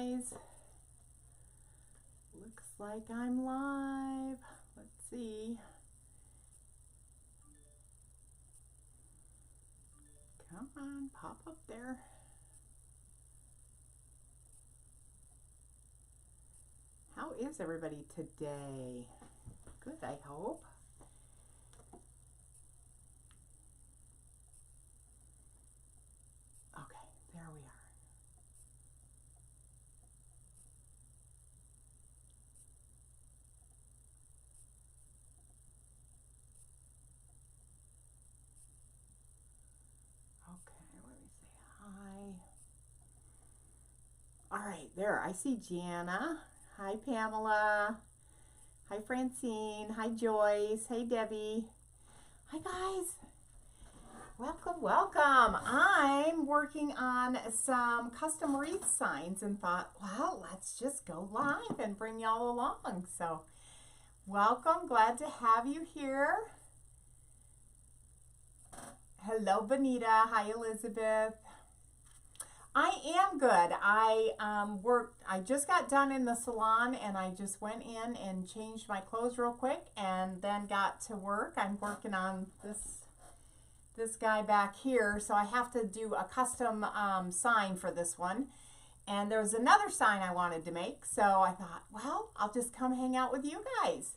guys. Looks like I'm live. Let's see. Come on, pop up there. How is everybody today? Good, I hope. Okay, there we are. Okay, let me say hi. All right, there, I see Jana. Hi, Pamela. Hi, Francine. Hi, Joyce. Hey, Debbie. Hi, guys. Welcome, welcome. I'm working on some custom wreath signs and thought, well, let's just go live and bring y'all along. So, welcome. Glad to have you here. Hello, Benita. Hi, Elizabeth. I am good. I just got done in the salon and I just went in and changed my clothes real quick and then got to work. I'm working on this guy back here, so I have to do a custom sign for this one. And there was another sign I wanted to make, so I thought, well, I'll just come hang out with you guys.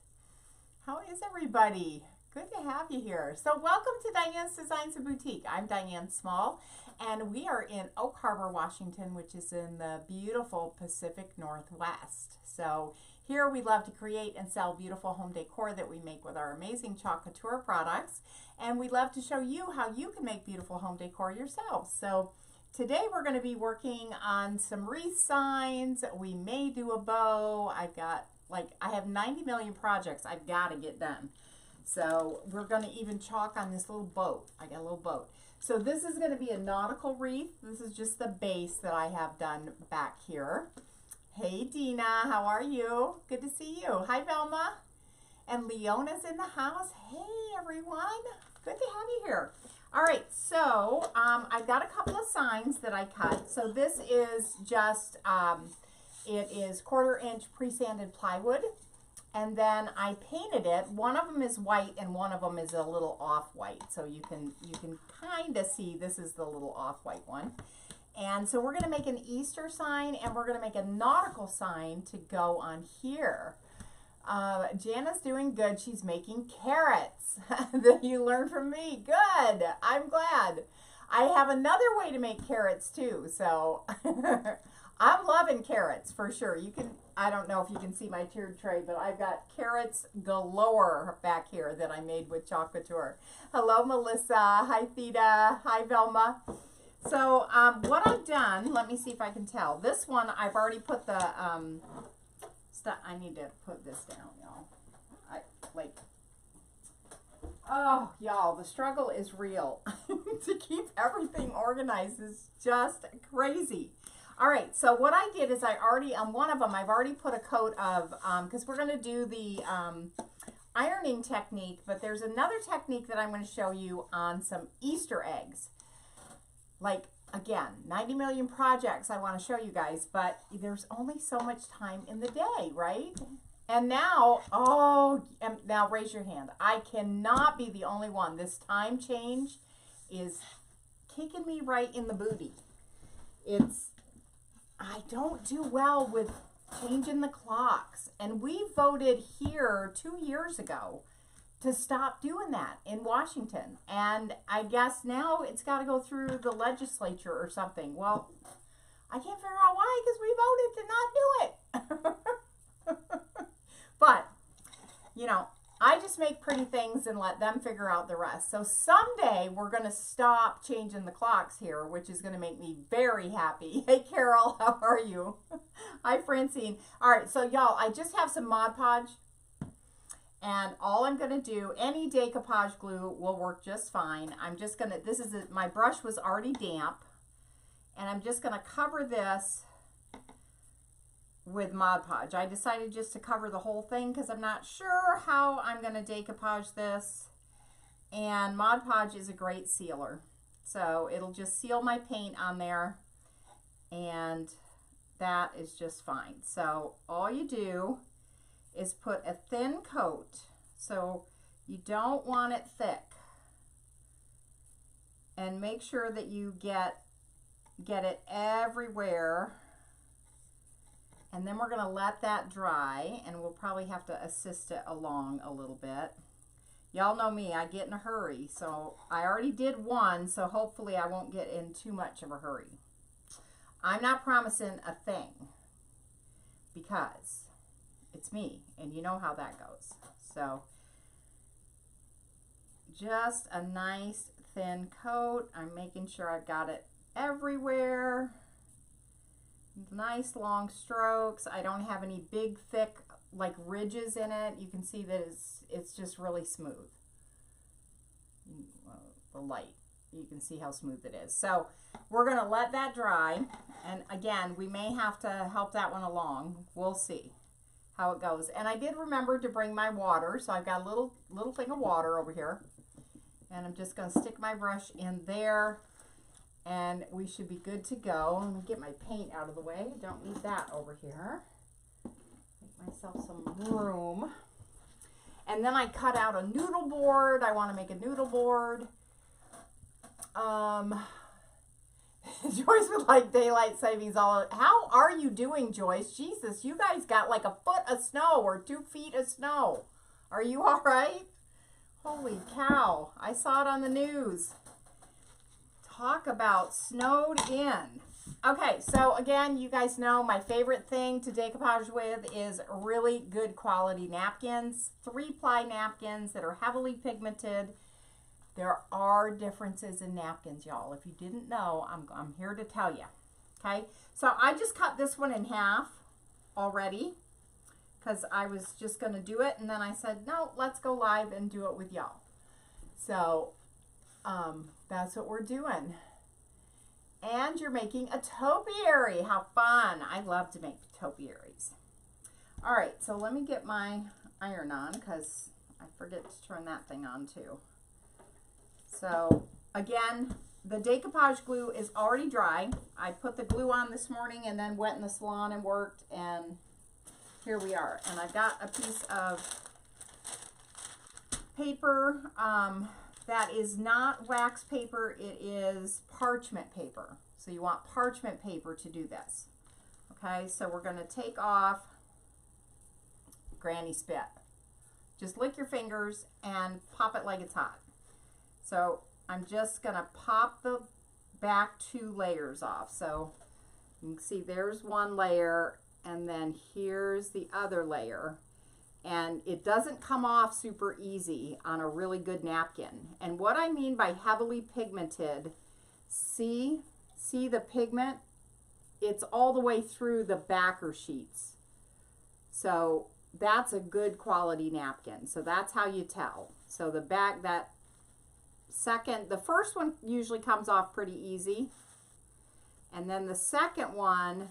How is everybody? Good to have you here. So welcome to Diane's Designs and Boutique. I'm Diane Small, and we are in Oak Harbor, Washington, which is in the beautiful Pacific Northwest. So here we love to create and sell beautiful home decor that we make with our amazing Chalk Couture products. And we love to show you how you can make beautiful home decor yourselves. So today we're going to be working on some wreath signs. We may do a bow. I have 90 million projects I've got to get done. So we're going to even chalk on this little boat. I got a little boat. So this is going to be a nautical wreath. This is just the base that I have done back here. Hey Dina, how are you? Good to see you. Hi Velma. And Leona's in the house. Hey everyone. Good to have you here. All right, so I've got a couple of signs that I cut. So this is just, it is 1/4 inch pre-sanded plywood. And then I painted it. One of them is white and one of them is a little off-white. So you can kind of see this is the little off-white one. And so we're going to make an Easter sign and we're going to make a nautical sign to go on here. Jana's doing good. She's making carrots that you learned from me. Good. I'm glad. I have another way to make carrots too. So I'm loving carrots for sure. You can, I don't know if you can see my tiered tray, but I've got carrots galore back here that I made with Chalk Couture. Hello, Melissa. Hi, Theta. Hi, Velma. So what I've done, let me see if I can tell. This one, I've already put the stuff. I need to put this down, y'all. Oh, y'all, the struggle is real. To keep everything organized is just crazy. All right, so what I did is I already, on one of them, I've already put a coat of, because we're going to do the ironing technique, but there's another technique that I'm going to show you on some Easter eggs. Like, again, 90 million projects I want to show you guys, but there's only so much time in the day, right? And now, now raise your hand. I cannot be the only one. This time change is kicking me right in the booty. I don't do well with changing the clocks. And we voted here 2 years ago to stop doing that in Washington. And I guess now it's got to go through the legislature or something. Well, I can't figure out why because we voted to not do it. But, you know, I just make pretty things and let them figure out the rest. So someday we're going to stop changing the clocks here, which is going to make me very happy. Hey, Carol, how are you? Hi, Francine. All right, so y'all, I just have some Mod Podge. And all I'm going to do, any decoupage glue will work just fine. I'm just going to, my brush was already damp. And I'm just going to cover this with Mod Podge. I decided just to cover the whole thing because I'm not sure how I'm going to decoupage this. And Mod Podge is a great sealer. So it'll just seal my paint on there. And that is just fine. So all you do is put a thin coat. So you don't want it thick. And make sure that you get it everywhere. And then we're going to let that dry, and we'll probably have to assist it along a little bit. Y'all know me, I get in a hurry. So I already did one, so hopefully I won't get in too much of a hurry. I'm not promising a thing because it's me, and you know how that goes. So just a nice thin coat. I'm making sure I've got it everywhere. Nice long strokes. I don't have any big thick like ridges in it. You can see that it's just really smooth. The light, you can see how smooth it is. So we're going to let that dry, and again, we may have to help that one along. We'll see how it goes. And I did remember to bring my water, so I've got a little thing of water over here, and I'm just going to stick my brush in there, and we should be good to go. Let me get my paint out of the way. Don't need that over here. Make myself some room. And then I cut out a noodle board. I want to make a noodle board. Joyce would like daylight savings all. How are you doing, Joyce? Jesus, you guys got like a foot of snow or 2 feet of snow. Are you all right? Holy cow. I saw it on the news. Talk about snowed in. Okay, so again, you guys know my favorite thing to decoupage with is really good quality napkins. 3-ply napkins that are heavily pigmented. There are differences in napkins, y'all. If you didn't know, I'm here to tell you. Okay, so I just cut this one in half already because I was just going to do it, and then I said, no, let's go live and do it with y'all. So that's what we're doing. And you're making a topiary. How fun. I love to make topiaries. All right, so let me get my iron on because I forget to turn that thing on too. So again, the decoupage glue is already dry. I put the glue on this morning and then went in the salon and worked, and here we are. And I've got a piece of paper that is not wax paper, it is parchment paper. So you want parchment paper to do this. Okay, so we're going to take off Granny Spit. Just lick your fingers and pop it like it's hot. So I'm just going to pop the back 2 layers off. So you can see there's one layer, and then here's the other layer. And it doesn't come off super easy on a really good napkin. And what I mean by heavily pigmented, see the pigment? It's all the way through the backer sheets. So that's a good quality napkin. So that's how you tell. So the back, the first one usually comes off pretty easy. And then the second one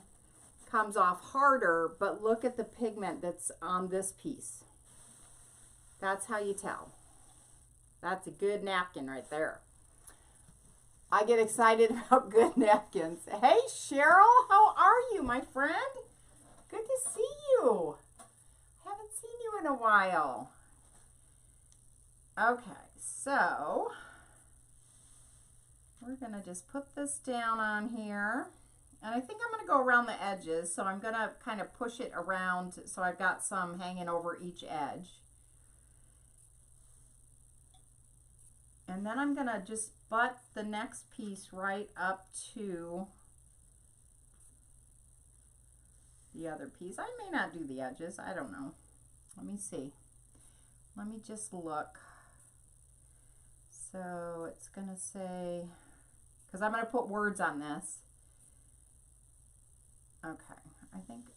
comes off harder, but look at the pigment that's on this piece. That's how you tell. That's a good napkin right there. I get excited about good napkins. Hey Cheryl, how are you, my friend? Good to see you. Haven't seen you in a while. Okay, so we're gonna just put this down on here. And I think I'm going to go around the edges, so I'm going to kind of push it around so I've got some hanging over each edge. And then I'm going to just butt the next piece right up to the other piece. I may not do the edges, I don't know. Let me see. Let me just look. So it's going to say, because I'm going to put words on this. Okay,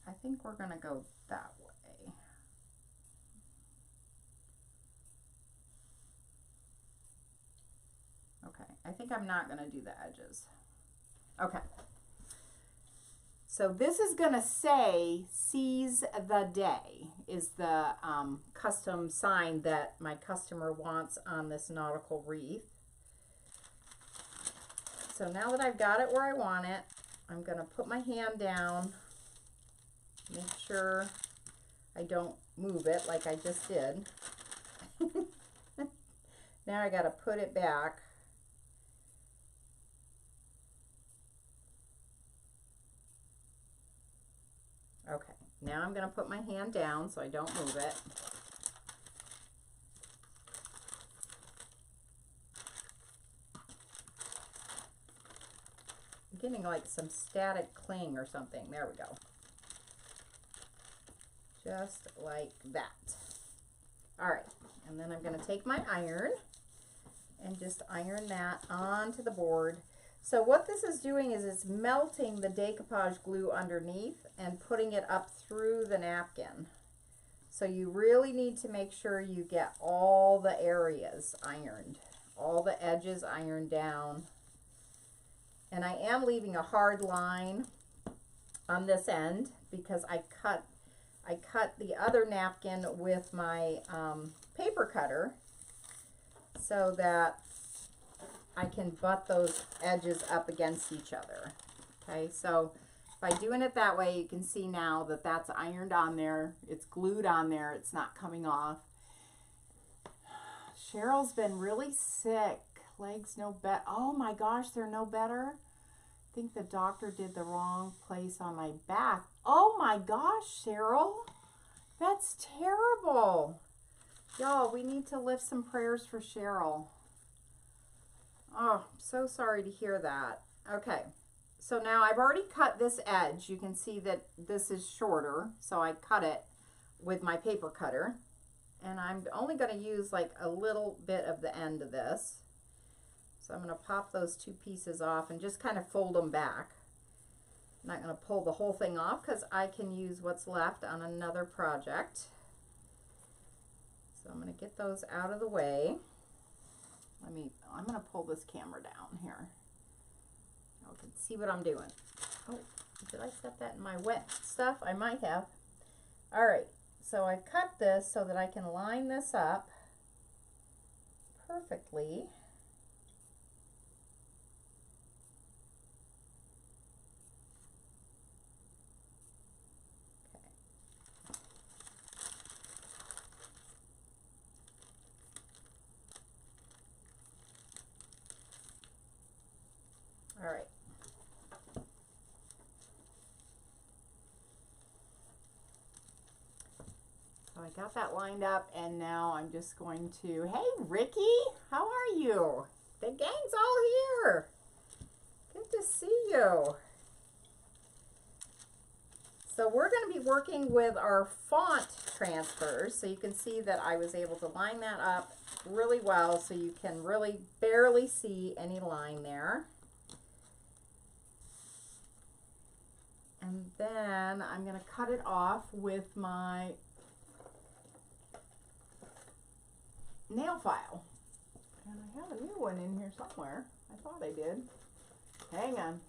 I think we're gonna go that way. Okay, I think I'm not gonna do the edges. Okay. So this is gonna say "Seize the Day" is the custom sign that my customer wants on this nautical wreath. So now that I've got it where I want it, I'm going to put my hand down Make sure I don't move it like I just did. Now I got to put it back. Okay, now I'm going to put my hand down so I don't move it. I'm getting like some static cling or something. There we go. Just like that. All right, and then I'm going to take my iron and just iron that onto the board. So what this is doing is it's melting the decoupage glue underneath and putting it up through the napkin. So you really need to make sure you get all the areas ironed, all the edges ironed down. And I am leaving a hard line on this end because I cut the other napkin with my paper cutter so that I can butt those edges up against each other. Okay, so by doing it that way, you can see now that that's ironed on there. It's glued on there. It's not coming off. Cheryl's been really sick. Legs no better. Oh my gosh, they're no better. I think the doctor did the wrong place on my back. Oh my gosh, Cheryl. That's terrible. Y'all, we need to lift some prayers for Cheryl. Oh, so sorry to hear that. Okay, so now I've already cut this edge. You can see that this is shorter, so I cut it with my paper cutter. And I'm only going to use like a little bit of the end of this. So I'm going to pop those two pieces off and just kind of fold them back. I'm not going to pull the whole thing off because I can use what's left on another project. So I'm going to get those out of the way. I'm going to pull this camera down here. You can see what I'm doing. Oh, did I set that in my wet stuff? I might have. All right, so I cut this so that I can line this up perfectly. All right. So I got that lined up, and now I'm just going to, hey Ricky, how are you? The gang's all here. Good to see you. So we're going to be working with our font transfers. So you can see that I was able to line that up really well, so you can really barely see any line there. And then I'm going to cut it off with my nail file. And I have a new one in here somewhere. I thought I did. Hang on.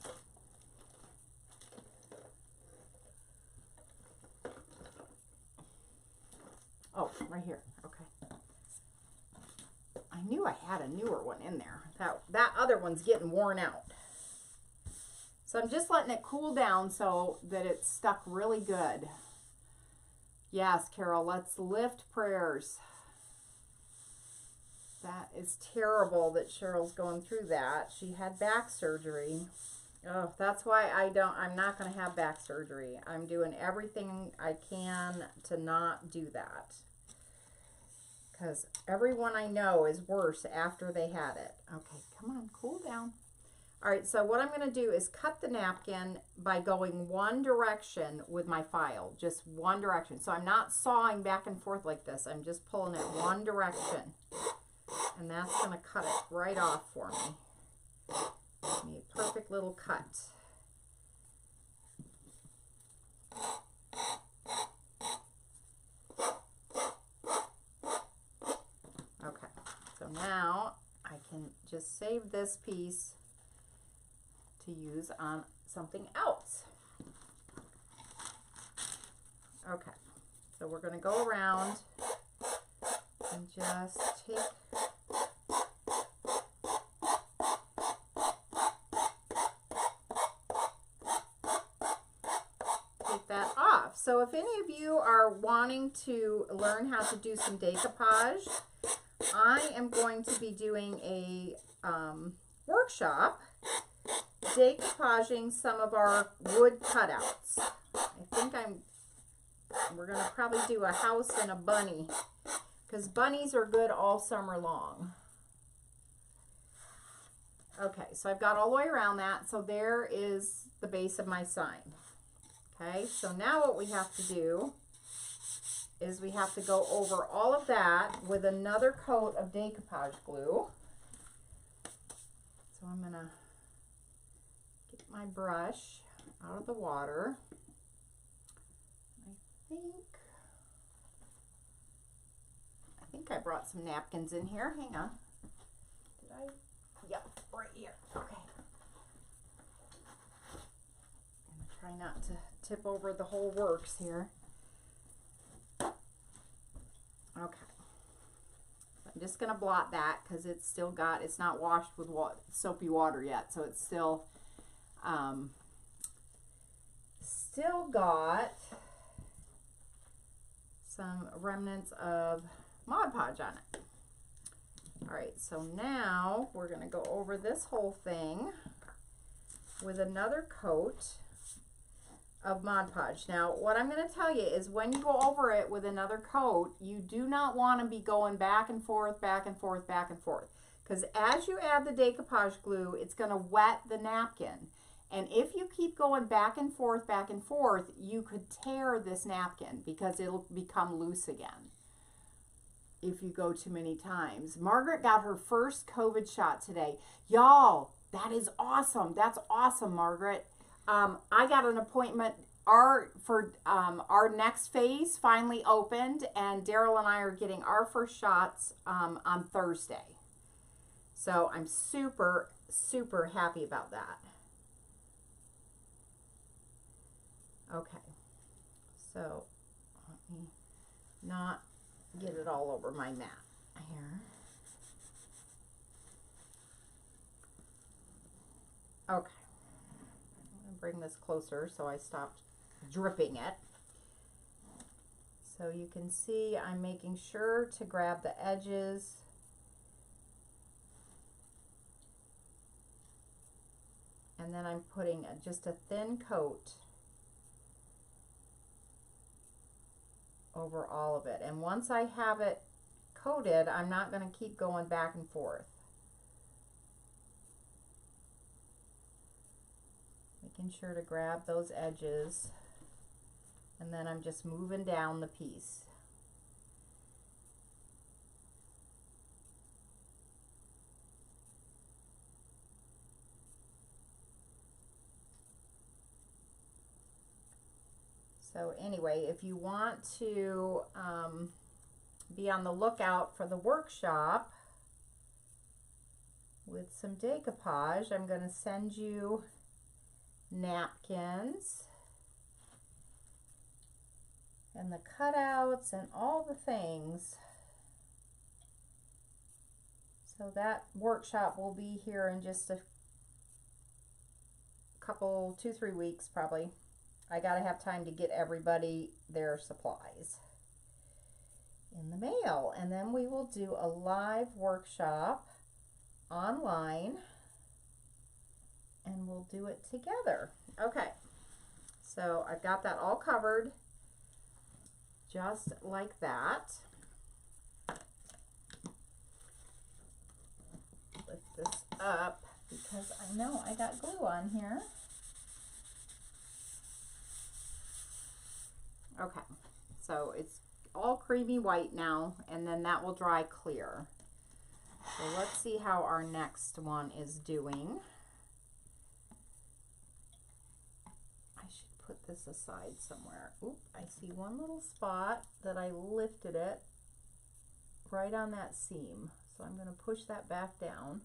Oh, right here. Okay. I knew I had a newer one in there. That other one's getting worn out. So I'm just letting it cool down so that it's stuck really good. Yes, Carol, let's lift prayers. That is terrible that Cheryl's going through that. She had back surgery. Oh, that's why I'm not going to have back surgery. I'm doing everything I can to not do that. Because everyone I know is worse after they had it. Okay, come on, cool down. All right, so what I'm going to do is cut the napkin by going one direction with my file, just one direction. So I'm not sawing back and forth like this. I'm just pulling it one direction. And that's going to cut it right off for me. Give me a perfect little cut. Okay, so now I can just save this piece to use on something else. Okay, so we're going to go around and just take that off. so if any of you are wanting to learn how to do some decoupage, I am going to be doing a workshop decoupaging some of our wood cutouts. I think we're going to probably do a house and a bunny, because bunnies are good all summer long. Okay, so I've got all the way around that. So there is the base of my sign. Okay, so now what we have to do is we have to go over all of that with another coat of decoupage glue. So I'm going to get my brush out of the water. I think I brought some napkins in here. Hang on. Did I? Yep, right here. Okay. I'm going to try not to tip over the whole works here. Okay. I'm just going to blot that because it's still got, it's not washed with soapy water yet, so it's still got some remnants of Mod Podge on it. All right, so now we're going to go over this whole thing with another coat of Mod Podge. Now, what I'm going to tell you is when you go over it with another coat, you do not want to be going back and forth, back and forth, back and forth. Because as you add the decoupage glue, it's going to wet the napkin. And if you keep going back and forth, you could tear this napkin because it'll become loose again if you go too many times. Margaret got her first COVID shot today. Y'all, that is awesome. That's awesome, Margaret. I got an appointment. Our next phase finally opened, and Daryl and I are getting our first shots on Thursday. So I'm super, super happy about that. Okay, so let me not get it all over my mat here. Okay, I'm going to bring this closer so I stopped dripping it. So you can see I'm making sure to grab the edges and then I'm putting just a thin coat over all of it. And once I have it coated, I'm not going to keep going back and forth. Making sure to grab those edges, and then I'm just moving down the piece. So anyway, if you want to be on the lookout for the workshop with some decoupage, I'm going to send you napkins and the cutouts and all the things. So that workshop will be here in just a couple, 2-3 weeks probably. I gotta have time to get everybody their supplies in the mail. And then we will do a live workshop online and we'll do it together. Okay, so I've got that all covered just like that. Lift this up because I know I got glue on here. Okay, so it's all creamy white now, and then that will dry clear. So let's see how our next one is doing. I should put this aside somewhere. Oop, I see one little spot that I lifted it right on that seam. So I'm going to push that back down.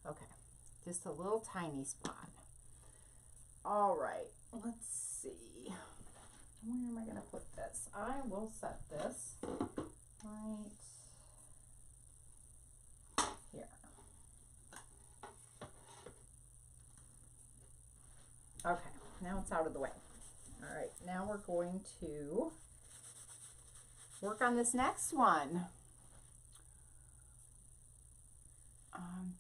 Okay, just a little tiny spot. All right. Let's see. Where am I going to put this? I will set this right here. Okay. now it's out of the way. All right, now we're going to work on this next one.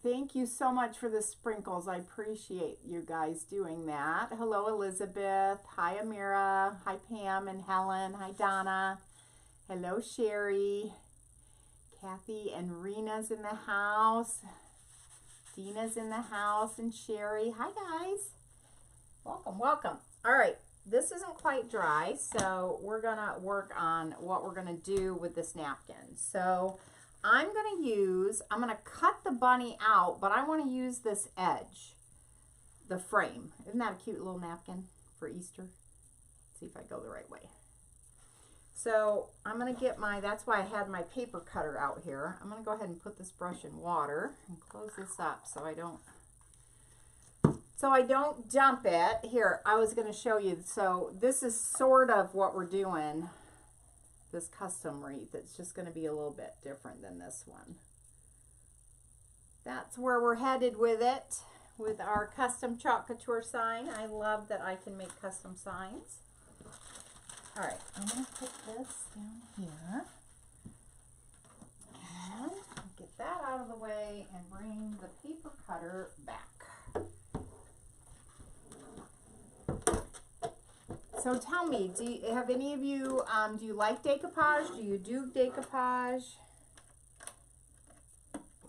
Thank you so much for the sprinkles. I appreciate you guys doing that. Hello, Elizabeth. Hi, Amira. Hi, Pam and Helen. Hi, Donna. Hello, Sherry. Kathy and Rena's in the house. Dina's in the house and Sherry. Hi, guys. welcome, welcome. All right, this isn't quite dry, so we're gonna work on what we're gonna do with this napkin. So I'm gonna cut the bunny out, but I want to use this edge, the frame. Isn't that a cute little napkin for Easter? Let's see if I go the right way. So I'm gonna get that's why I had my paper cutter out here. I'm gonna go ahead and put this brush in water and close this up so I don't dump it. Here, I was gonna show you. So this is sort of what we're doing. This custom wreath, it's just going to be a little bit different than this one. That's where we're headed with it, with our custom Chalk Couture sign. I love that I can make custom signs. All right, I'm going to put this down here. And get that out of the way and bring the paper cutter back. So tell me, have any of you, do you like decoupage? Do you do decoupage?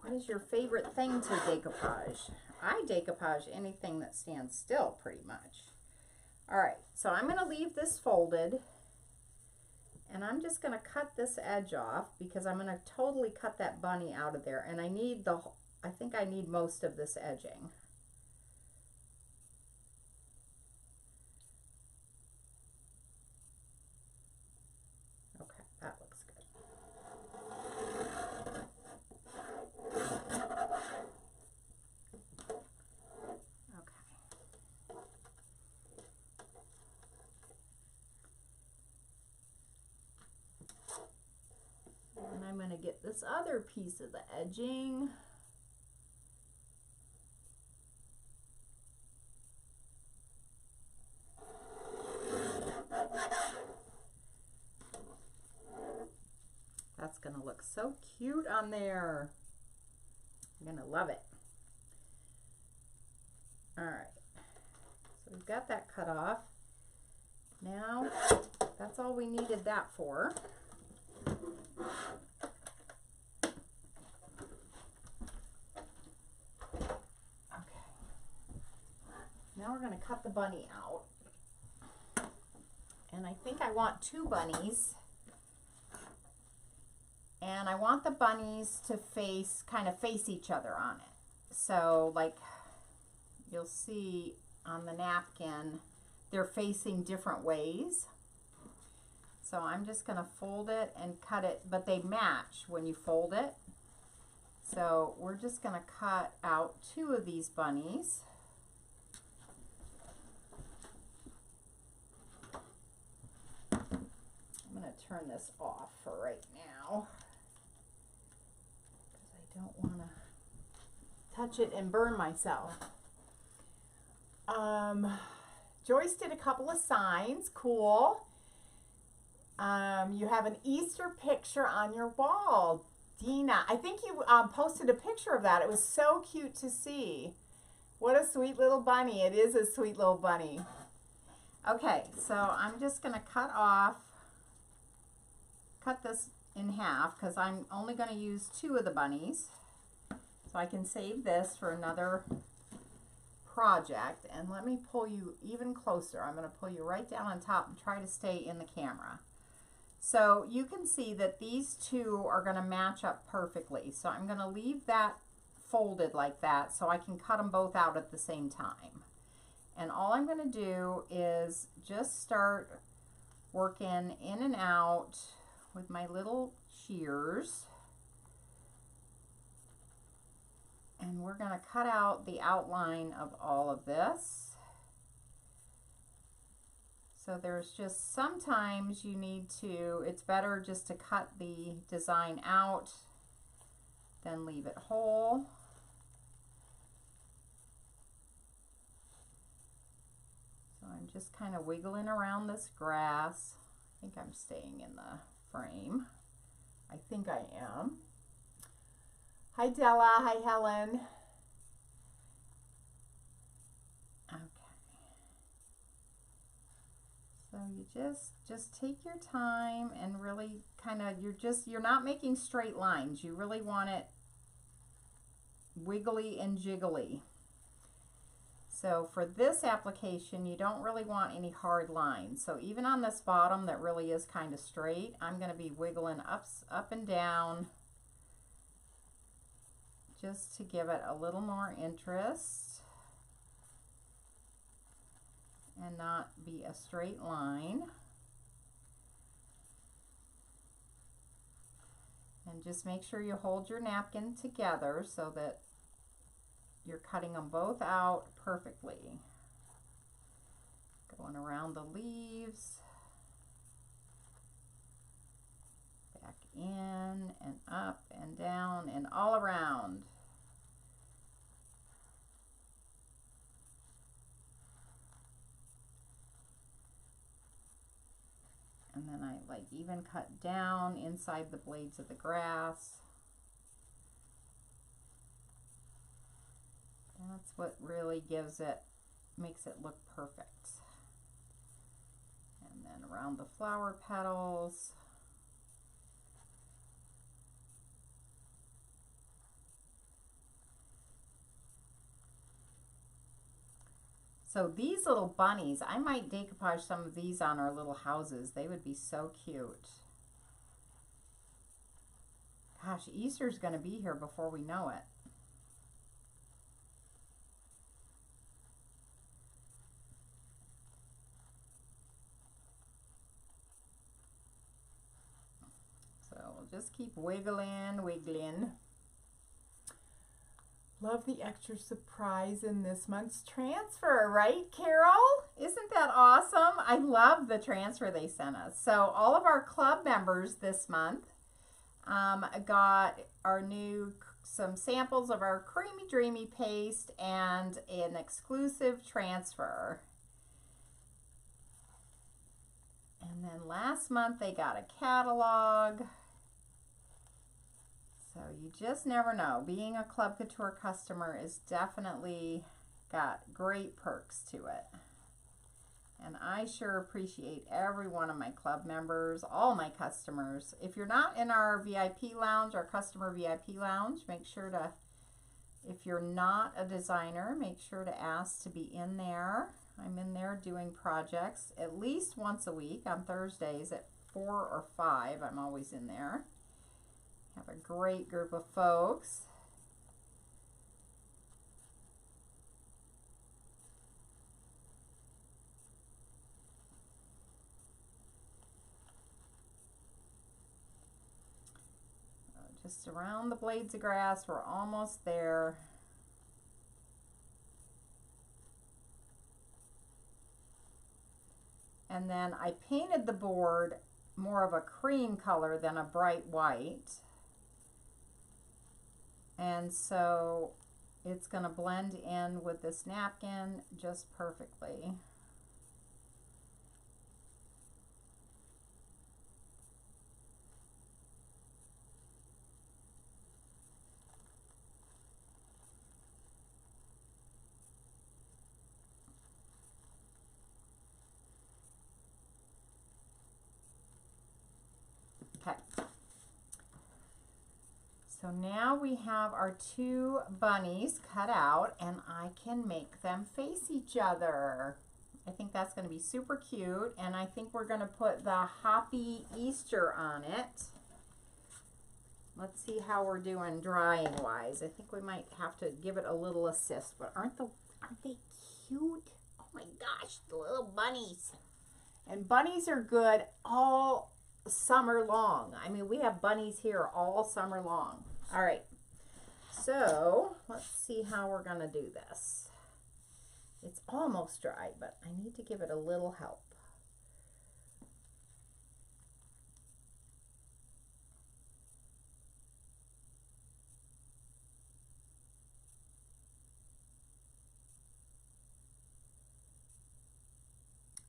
What is your favorite thing to decoupage? I decoupage anything that stands still pretty much. All right, so I'm gonna leave this folded and I'm just gonna cut this edge off because I'm gonna totally cut that bunny out of there, and I think I need most of this edging. That looks good. Okay. And I'm going to get this other piece of the edging. That's gonna look so cute on there. You're gonna love it. All right, so we've got that cut off. Now, that's all we needed that for. Okay, now we're gonna cut the bunny out. And I think I want 2 bunnies. And I want the bunnies to kind of face each other on it. So like you'll see on the napkin, they're facing different ways. So I'm just gonna fold it and cut it, but they match when you fold it. So we're just gonna cut out 2 of these bunnies. I'm gonna turn this off for right now. Don't want to touch it and burn myself. Joyce did a couple of signs. Cool. You have an Easter picture on your wall. Dina, I think you posted a picture of that. It was so cute to see. What a sweet little bunny. It is a sweet little bunny. Okay, so I'm just going to cut this in half because I'm only going to use 2 of the bunnies, so I can save this for another project. And let me pull you even closer. I'm going to pull you right down on top and try to stay in the camera. So you can see that these 2 are going to match up perfectly. So I'm going to leave that folded like that so I can cut them both out at the same time. And all I'm going to do is just start working in and out with my little shears, and we're going to cut out the outline of all of this. So there's just sometimes you need to, it's better just to cut the design out than leave it whole. So I'm just kind of wiggling around this grass. I think I'm staying in the frame. I think I am. Hi Della, hi Helen. Okay. So you just take your time and really kind of, you're not making straight lines. You really want it wiggly and jiggly. So for this application, you don't really want any hard lines. So even on this bottom that really is kind of straight, I'm going to be wiggling up and down just to give it a little more interest and not be a straight line. And just make sure you hold your napkin together so that you're cutting them both out perfectly. Going around the leaves, back in and up and down and all around. And then I like even cut down inside the blades of the grass. That's what really makes it look perfect. And then around the flower petals. So these little bunnies, I might decoupage some of these on our little houses. They would be so cute. Gosh, Easter's going to be here before we know it. So we'll just keep wiggling. Love the extra surprise in this month's transfer, right, Carol? Isn't that awesome? I love the transfer they sent us. So all of our club members this month got some samples of our Creamy Dreamy paste and an exclusive transfer. And then last month they got a catalog. So you just never know. Being a Club Couture customer is definitely got great perks to it. And I sure appreciate every one of my club members, all my customers. If you're not in our VIP lounge, our customer VIP lounge, make sure to, if you're not a designer, make sure to ask to be in there. I'm in there doing projects at least once a week on Thursdays at 4 or 5. I'm always in there. Have a great group of folks. Just around the blades of grass, we're almost there. And then I painted the board more of a cream color than a bright white. And so it's going to blend in with this napkin just perfectly. Okay. So now we have our two bunnies cut out and I can make them face each other. I think that's going to be super cute, and I think we're going to put the Happy Easter on it. Let's see how we're doing drying wise. I think we might have to give it a little assist, but aren't they cute? Oh my gosh, the little bunnies. And bunnies are good all summer long. I mean, we have bunnies here all summer long. All right, so let's see how we're gonna do this. It's almost dry, but I need to give it a little help.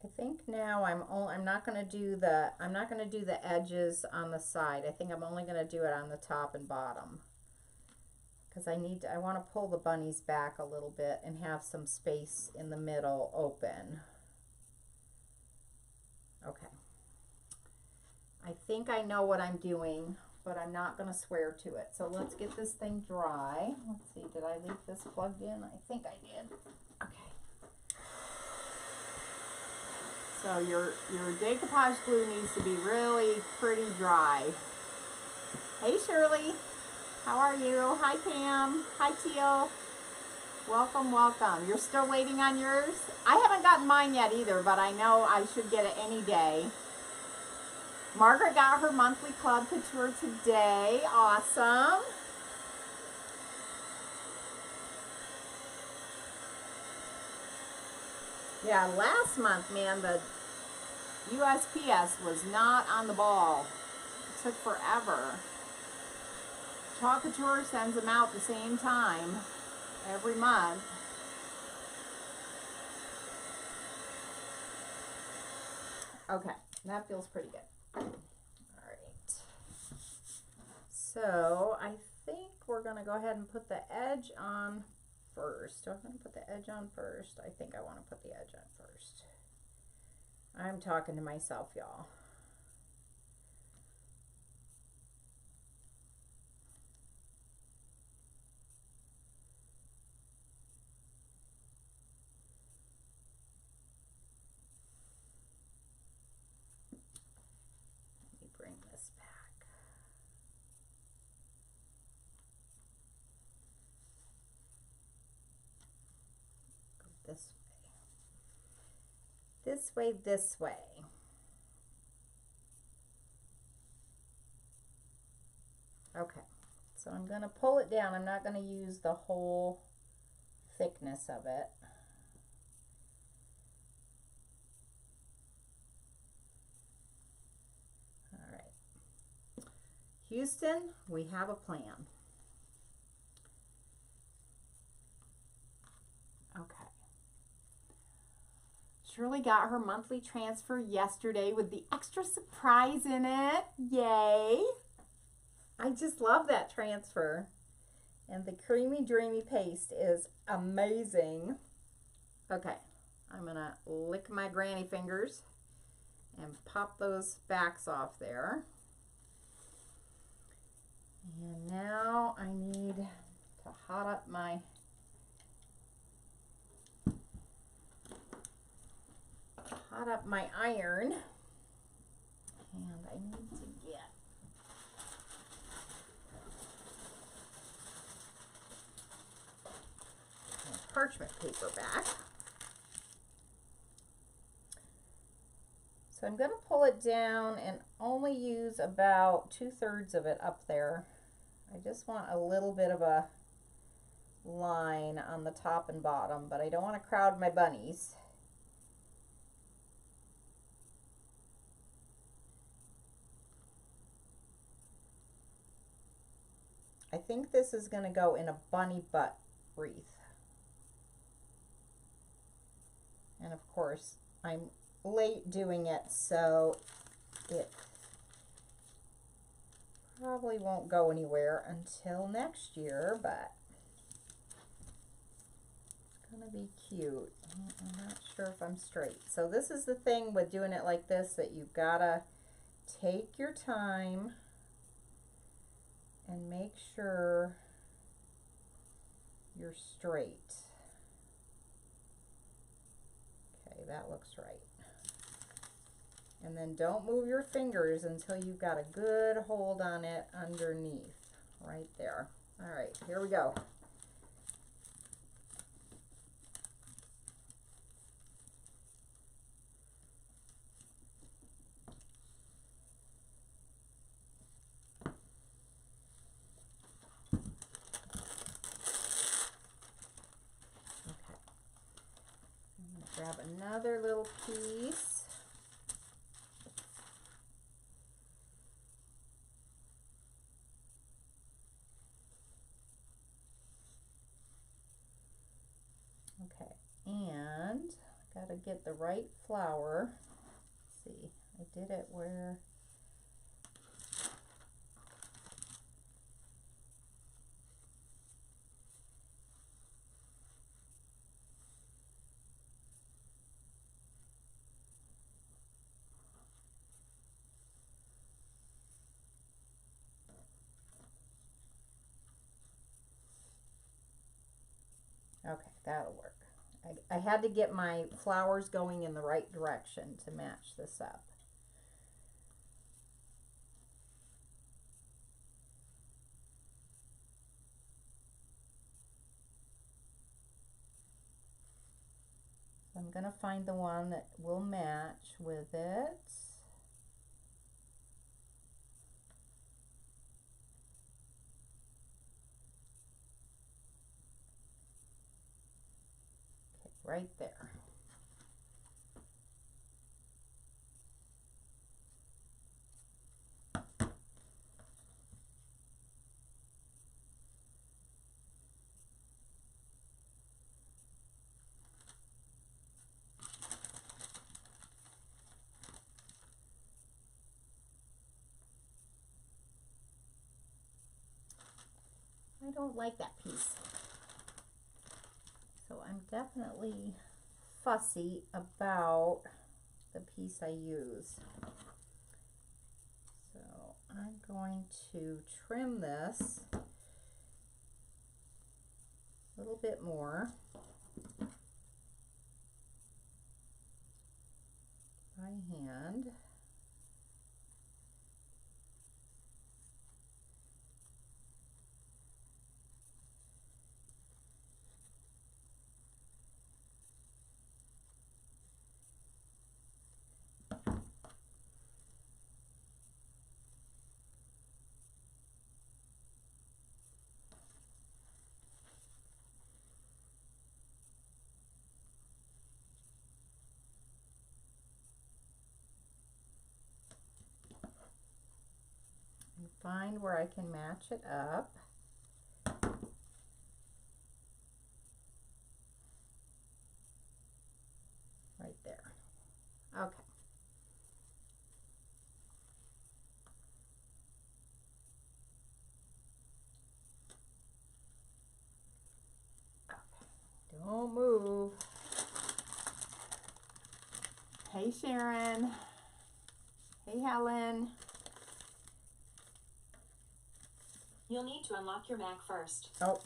I think now I'm not going to do the edges on the side. I think I'm only going to do it on the top and bottom, because I want to pull the bunnies back a little bit and have some space in the middle open. Okay. I think I know what I'm doing, but I'm not going to swear to it. So let's get this thing dry. Let's see, did I leave this plugged in? I think I did. Okay. So your decoupage glue needs to be really pretty dry. Hey Shirley, how are you? Hi Pam, hi Teal. Welcome, welcome. You're still waiting on yours? I haven't gotten mine yet either, but I know I should get it any day. Margaret got her monthly Chalk Couture today. Awesome. Yeah, last month, man, the USPS was not on the ball. It took forever. Chalk Couture sends them out the same time every month. Okay, that feels pretty good. All right. So I think we're going to go ahead and put the edge on first. Do I want to put the edge on first? I think I want to put the edge on first. I'm talking to myself, y'all. Let me bring this back. Go this way. This way, this way. Okay, so I'm going to pull it down. I'm not going to use the whole thickness of it. All right. Houston, we have a plan. Okay. Shirley got her monthly transfer yesterday with the extra surprise in it. Yay! I just love that transfer. And the creamy dreamy paste is amazing. Okay, I'm gonna lick my granny fingers and pop those backs off there. And now I need to hot up my iron. And I need to get parchment paper back. So I'm going to pull it down and only use about 2/3 of it up there. I just want a little bit of a line on the top and bottom, but I don't want to crowd my bunnies. I think this is going to go in a bunny butt wreath. And of course, I'm late doing it, so it probably won't go anywhere until next year, but it's going to be cute. I'm not sure if I'm straight. So this is the thing with doing it like this, that you've got to take your time and make sure you're straight. Okay, that looks right. And then don't move your fingers until you've got a good hold on it underneath, right there. All right, here we go. Okay, I'm gonna grab another little piece. Okay, and gotta get the right flower. Let's see, I did it where okay, that'll work. I had to get my flowers going in the right direction to match this up. So I'm going to find the one that will match with it. Okay, right there. I don't like that piece. So I'm definitely fussy about the piece I use. So I'm going to trim this a little bit more by hand. Find where I can match it up. Right there. Okay. Okay. Don't move. Hey, Sharon. Hey, Helen. You'll need to unlock your Mac first. Oh.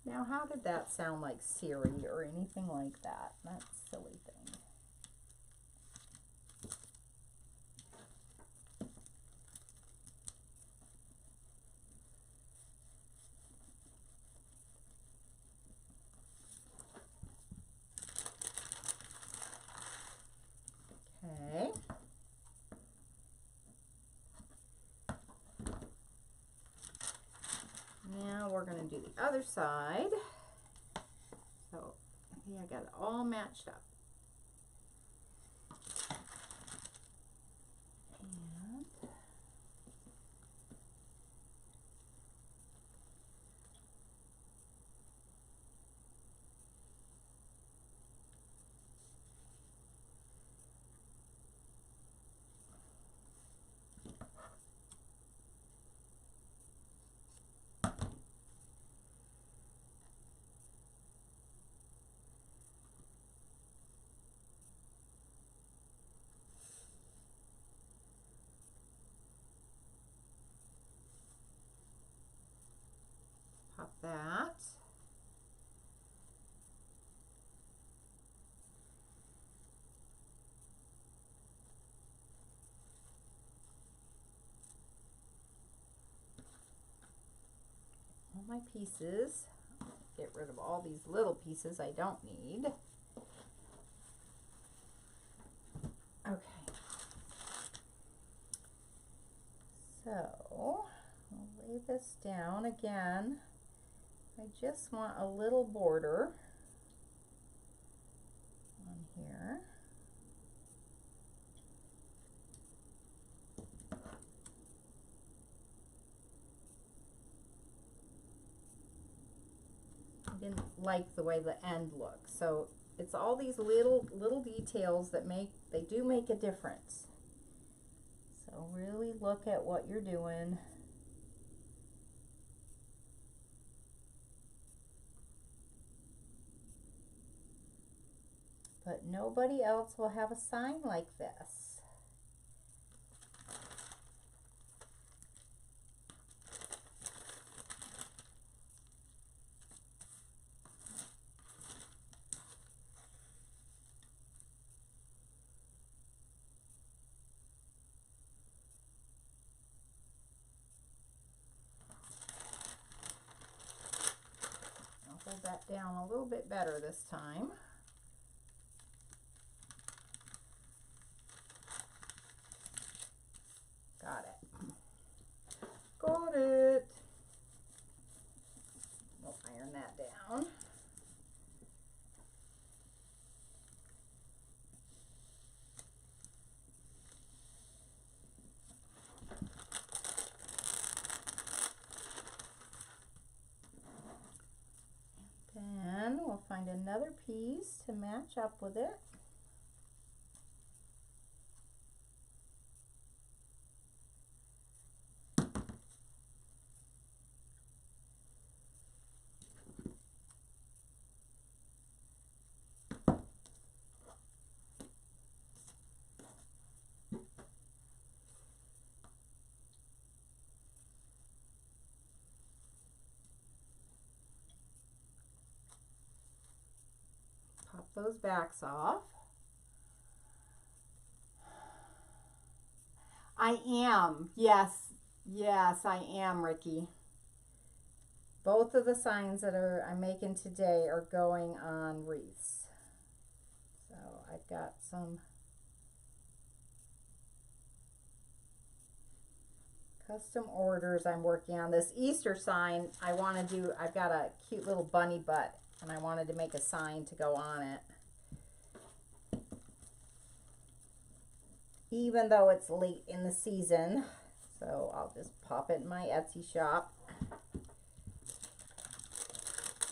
Now, how did that sound like Siri or anything like that? That silly thing. Okay. Now we're going to do the other side. So, I think I got it all matched up. And pop that. All my pieces. Get rid of all these little pieces I don't need. Okay. So, I'll lay this down again. I just want a little border on here. I didn't like the way the end looks. So it's all these little details that do make a difference. So really look at what you're doing. But nobody else will have a sign like this. Hold that down a little bit better this time. Got it. Got it. We'll iron that down. Then we'll find another piece to match up with it. Pop those backs off. I am. Yes. Yes, I am, Ricky. Both of the signs that I'm making today are going on wreaths. So I've got some custom orders I'm working on. This Easter sign I want to do, I've got a cute little bunny butt and I wanted to make a sign to go on it. Even though it's late in the season, so I'll just pop it in my Etsy shop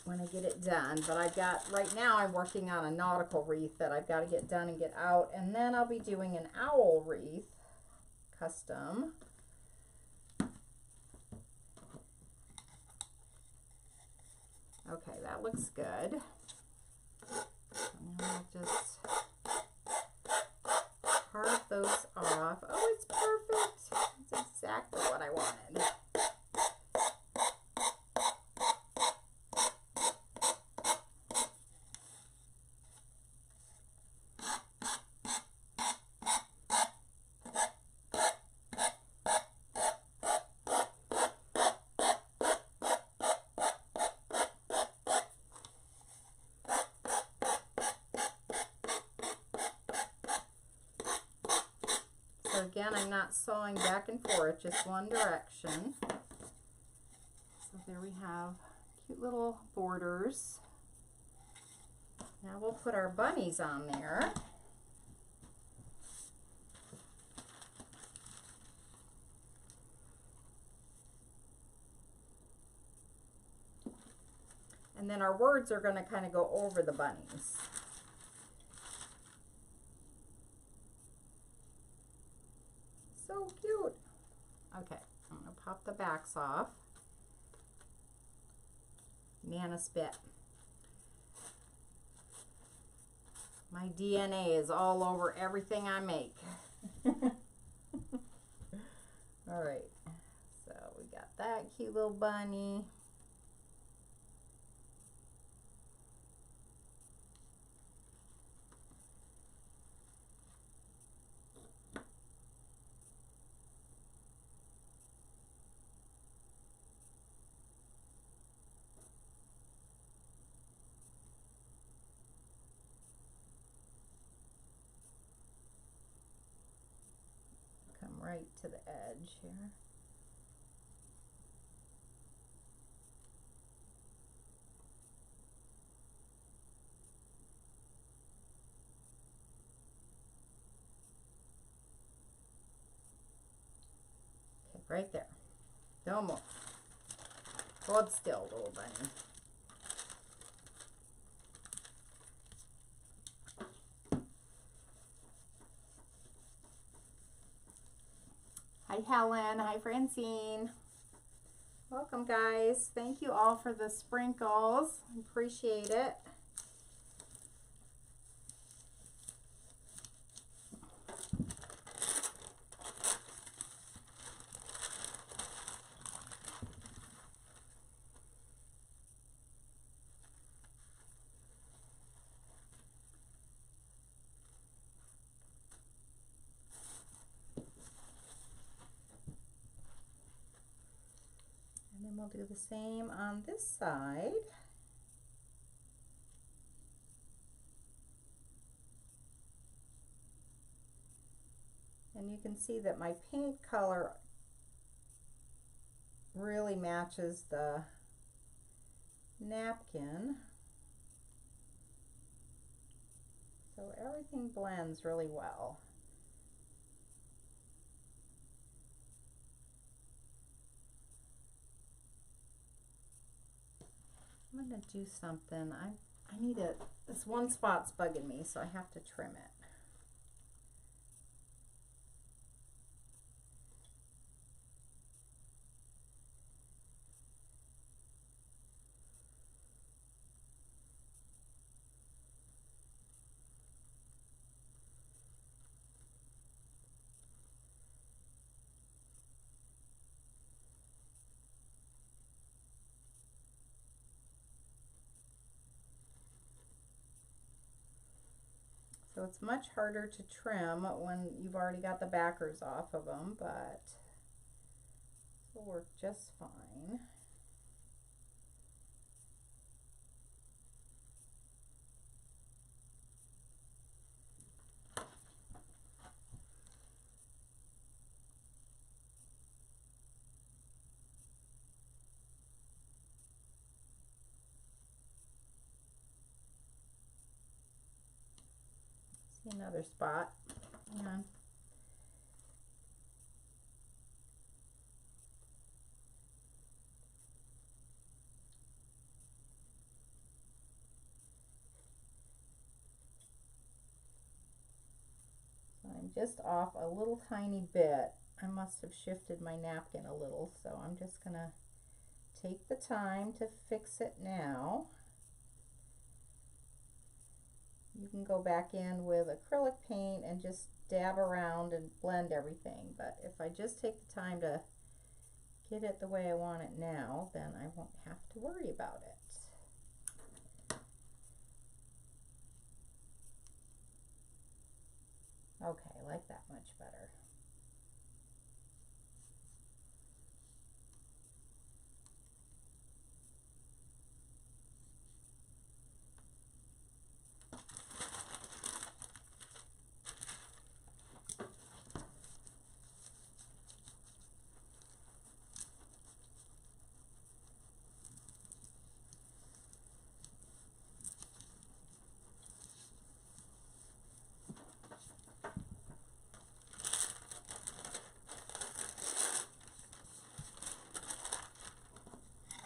when I get it done. But I've got, right now I'm working on a nautical wreath that I've got to get done and get out, and then I'll be doing an owl wreath, custom. Okay, that looks good. And I'll just carve those off. Oh, it's perfect. It's exactly what I wanted. So again, I'm not sewing back and forth, just one direction. So there we have cute little borders. Now we'll put our bunnies on there. And then our words are going to kind of go over the bunnies. So cute. Okay, I'm going to pop the backs off. Nana spit. My DNA is all over everything I make. All right, so we got that cute little bunny. Right to the edge here. Okay, right there. Don't move. Hold still, little bunny. Hi, Helen. Hi, Francine. Welcome, guys. Thank you all for the sprinkles. Appreciate it. And then we'll do the same on this side. And you can see that my paint color really matches the napkin. So everything blends really well. I'm gonna do something. I need it. This one spot's bugging me, so I have to trim it. So it's much harder to trim when you've already got the backers off of them, but it'll work just fine. See another spot. Hang on. So I'm just off a little tiny bit. I must have shifted my napkin a little, so I'm just gonna take the time to fix it now. You can go back in with acrylic paint and just dab around and blend everything, but if I just take the time to get it the way I want it now, then I won't have to worry about it. Okay, I like that much better.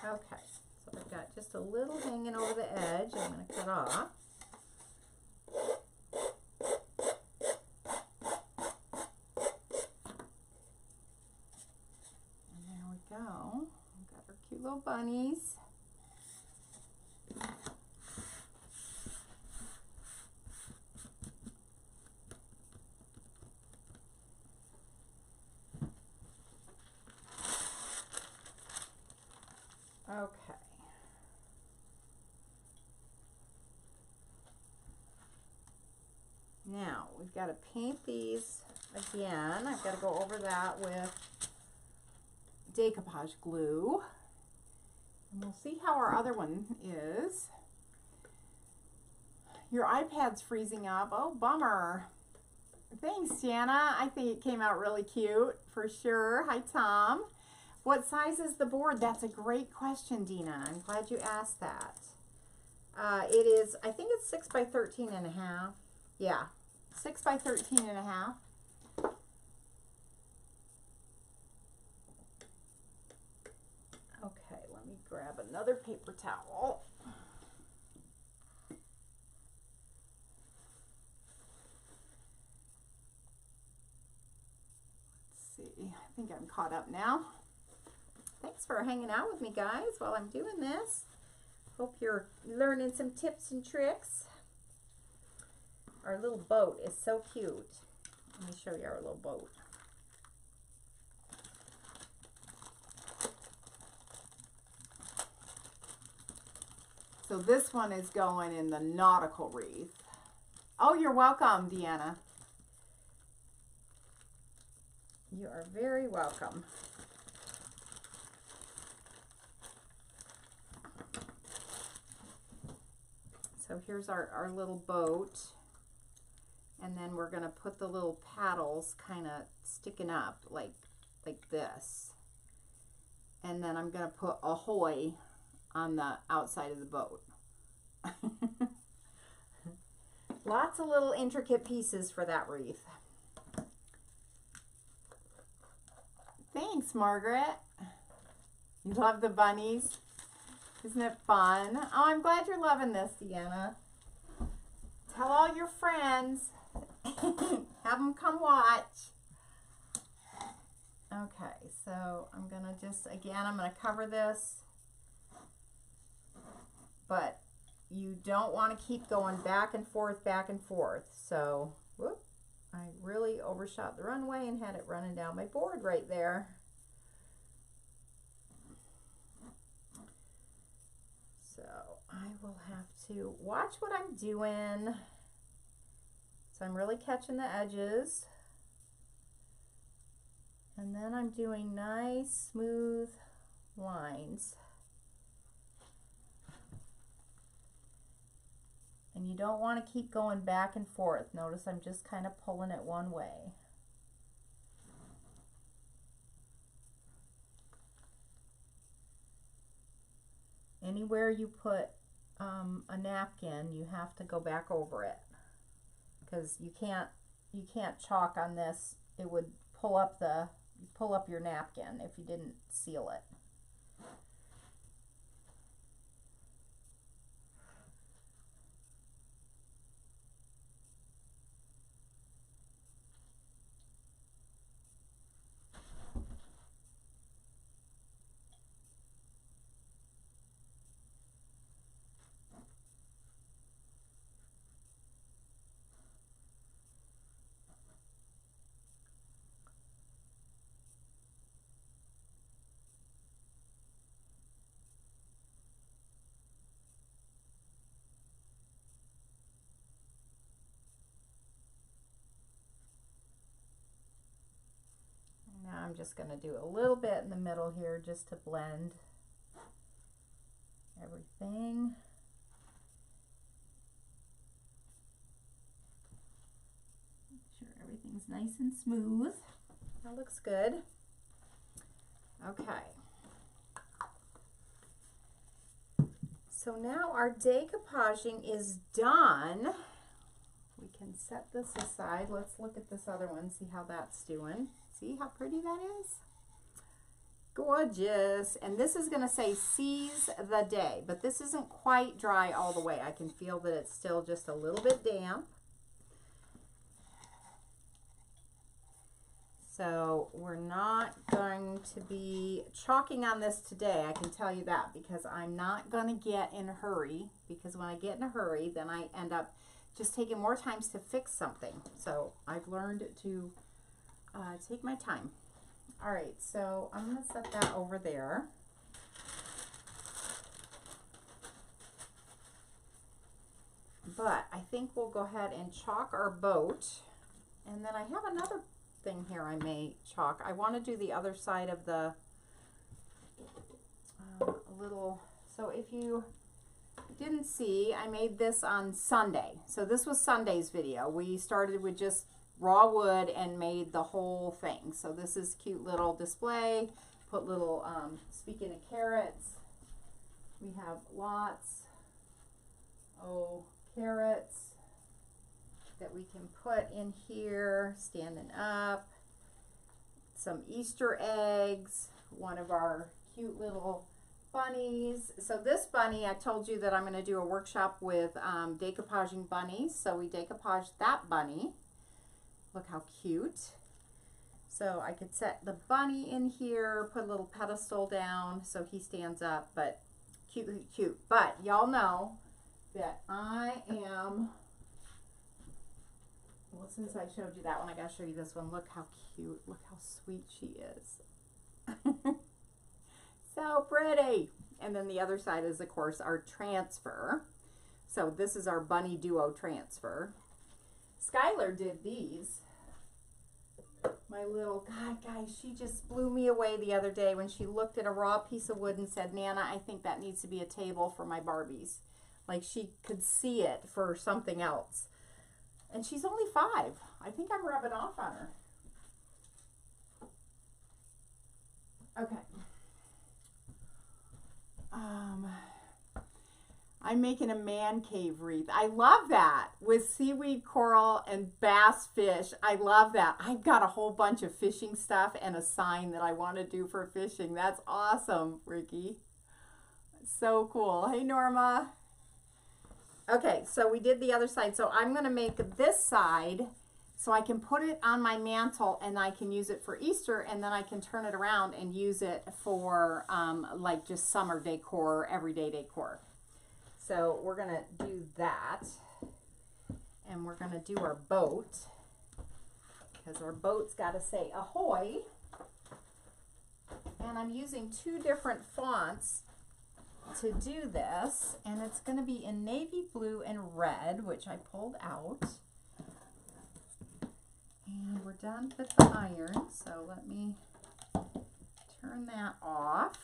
Okay, so I've got just a little hanging over the edge. I'm going to cut off. And there we go. We've got our cute little bunnies. Okay. Now we've got to paint these again. I've got to go over that with decoupage glue. And we'll see how our other one is. Your iPad's freezing up. Oh, bummer. Thanks, Jana. I think it came out really cute for sure. Hi, Tom. What size is the board? That's a great question, Dina. I'm glad you asked that. It is, I think it's 6 by 13 and a half. Yeah, 6 by 13 and a half. Okay, let me grab another paper towel. Let's see. I think I'm caught up now. Thanks for hanging out with me, guys, while I'm doing this. Hope you're learning some tips and tricks. Our little boat is so cute. Let me show you our little boat. So this one is going in the nautical wreath. Oh, you're welcome, Deanna. You are very welcome. So here's our little boat. And then we're going to put the little paddles kind of sticking up like this. And then I'm going to put ahoy on the outside of the boat. Lots of little intricate pieces for that wreath. Thanks, Margaret. You love the bunnies? Isn't it fun? Oh, I'm glad you're loving this, Deanna. Tell all your friends. Have them come watch. Okay, so I'm going to just, again, I'm going to cover this. But you don't want to keep going back and forth, back and forth. So, whoop, I really overshot the runway and had it running down my board right there. So I will have to watch what I'm doing. So I'm really catching the edges. And then I'm doing nice, smooth lines. And you don't want to keep going back and forth. Notice I'm just kind of pulling it one way. Anywhere you put a napkin, you have to go back over it, because you can't chalk on this. It would pull up your napkin if you didn't seal it. Now I'm just going to do a little bit in the middle here just to blend everything. Make sure everything's nice and smooth. That looks good. Okay. So now our decoupaging is done. We can set this aside. Let's look at this other one, see how that's doing. See how pretty that is? Gorgeous. And this is going to say seize the day, but this isn't quite dry all the way. I can feel that it's still just a little bit damp. So we're not going to be chalking on this today, I can tell you that, because I'm not going to get in a hurry, because when I get in a hurry, then I end up just taking more times to fix something. So I've learned to take my time. All right, so I'm going to set that over there. But I think we'll go ahead and chalk our boat. And then I have another thing here I may chalk. I want to do the other side of the little, so if you didn't see, I made this on Sunday. So this was Sunday's video. We started with just raw wood and made the whole thing. So this is cute little display. Put little, speaking of carrots, we have lots of carrots that we can put in here, standing up. Some Easter eggs, one of our cute little bunnies. So this bunny, I told you that I'm going to do a workshop with decoupaging bunnies. So we decoupaged that bunny. Look how cute. So I could set the bunny in here, put a little pedestal down so he stands up, but cute, cute, cute. But y'all know that I am, well, since I showed you that one, I gotta show you this one. Look how cute, look how sweet she is. So pretty. And then the other side is, of course, our transfer. So this is our bunny duo transfer. Skylar did these. My little, God, guys, she just blew me away the other day when she looked at a raw piece of wood and said, Nana, I think that needs to be a table for my Barbies. Like she could see it for something else. And she's only 5. I think I'm rubbing off on her. Okay. I'm making a man cave wreath. I love that with seaweed, coral, and bass fish. I love that. I've got a whole bunch of fishing stuff and a sign that I want to do for fishing. That's awesome, Ricky. So cool. Hey, Norma. Okay, so we did the other side. So I'm going to make this side so I can put it on my mantle and I can use it for Easter, and then I can turn it around and use it for like just summer decor, everyday decor. So we're going to do that, and we're going to do our boat, because our boat's got to say ahoy. And I'm using 2 different fonts to do this, and it's going to be in navy blue and red, which I pulled out. And we're done with the iron, so let me turn that off.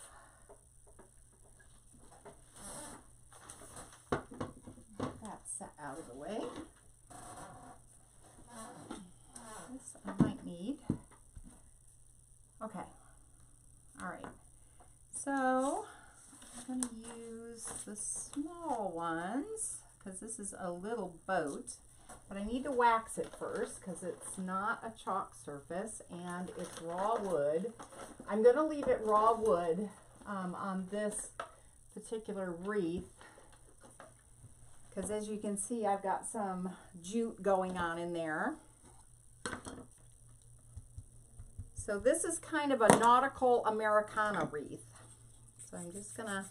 That's set out of the way. This I might need. Okay. All right. So I'm going to use the small ones because this is a little boat. But I need to wax it first because it's not a chalk surface and it's raw wood. I'm going to leave it raw wood on this particular wreath because, as you can see, I've got some jute going on in there. So this is kind of a nautical Americana wreath. So I'm just going to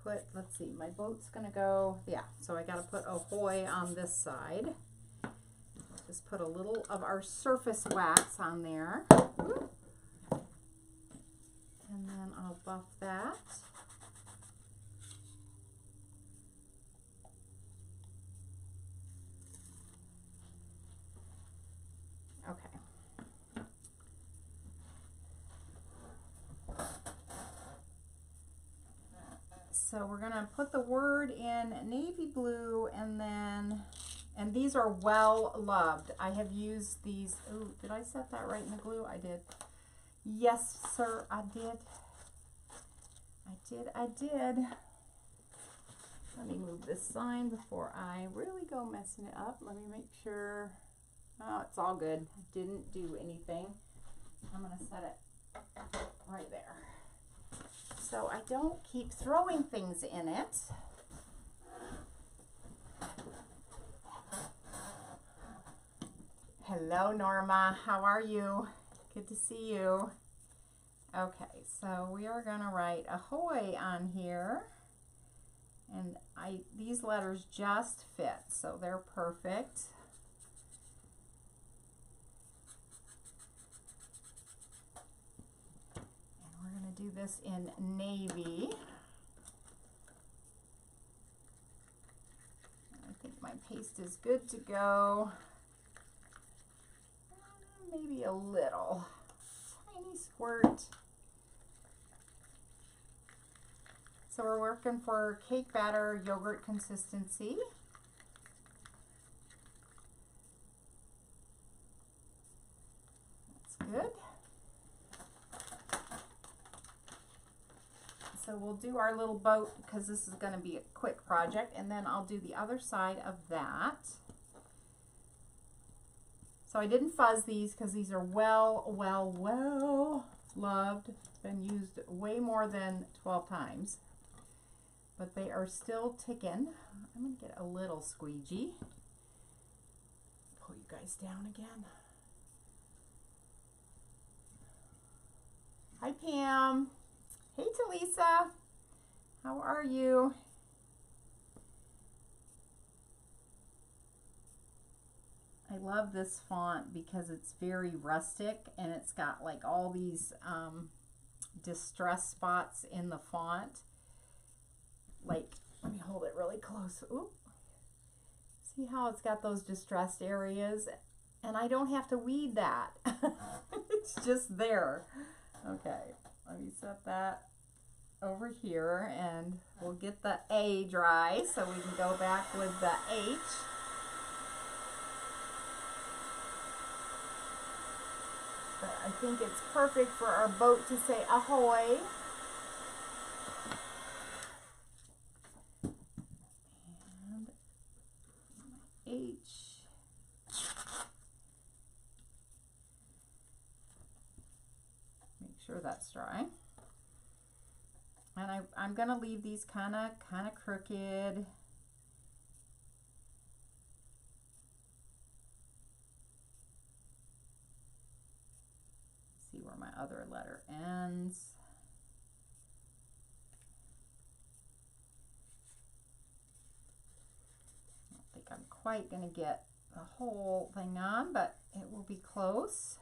put, let's see, my boat's going to go, yeah, so I got to put ahoy on this side. Just put a little of our surface wax on there. And then I'll buff that. Okay. So we're going to put the word in navy blue, and then, and these are well loved. I have used these. Oh, did I set that right in the glue? I did. Yes, sir, I did. I did. Let me move this sign before I really go messing it up. Let me make sure. Oh, it's all good. I didn't do anything. I'm going to set it right there, so I don't keep throwing things in it. Hello, Norma. How are you? Good to see you. Okay, so we are going to write ahoy on here. And these letters just fit, so they're perfect. We're going to do this in navy. I think my paste is good to go. Maybe a little. Tiny squirt. So we're working for cake batter yogurt consistency. That's good. So we'll do our little boat because this is going to be a quick project, and then I'll do the other side of that. So I didn't fuzz these because these are well loved. Been used way more than 12 times. But they are still ticking. I'm going to get a little squeegee. Pull you guys down again. Hi, Pam. Hey, Talisa. How are you? I love this font because it's very rustic and it's got like all these distress spots in the font. Like, let me hold it really close. Oop. See how it's got those distressed areas? And I don't have to weed that. It's just there. Okay, let me set that over here and we'll get the A dry so we can go back with the H. But I think it's perfect for our boat to say ahoy. And H. Make sure that's dry. And I'm going to leave these kind of crooked. See where my other letter ends. I don't think I'm quite going to get the whole thing on, but it will be close.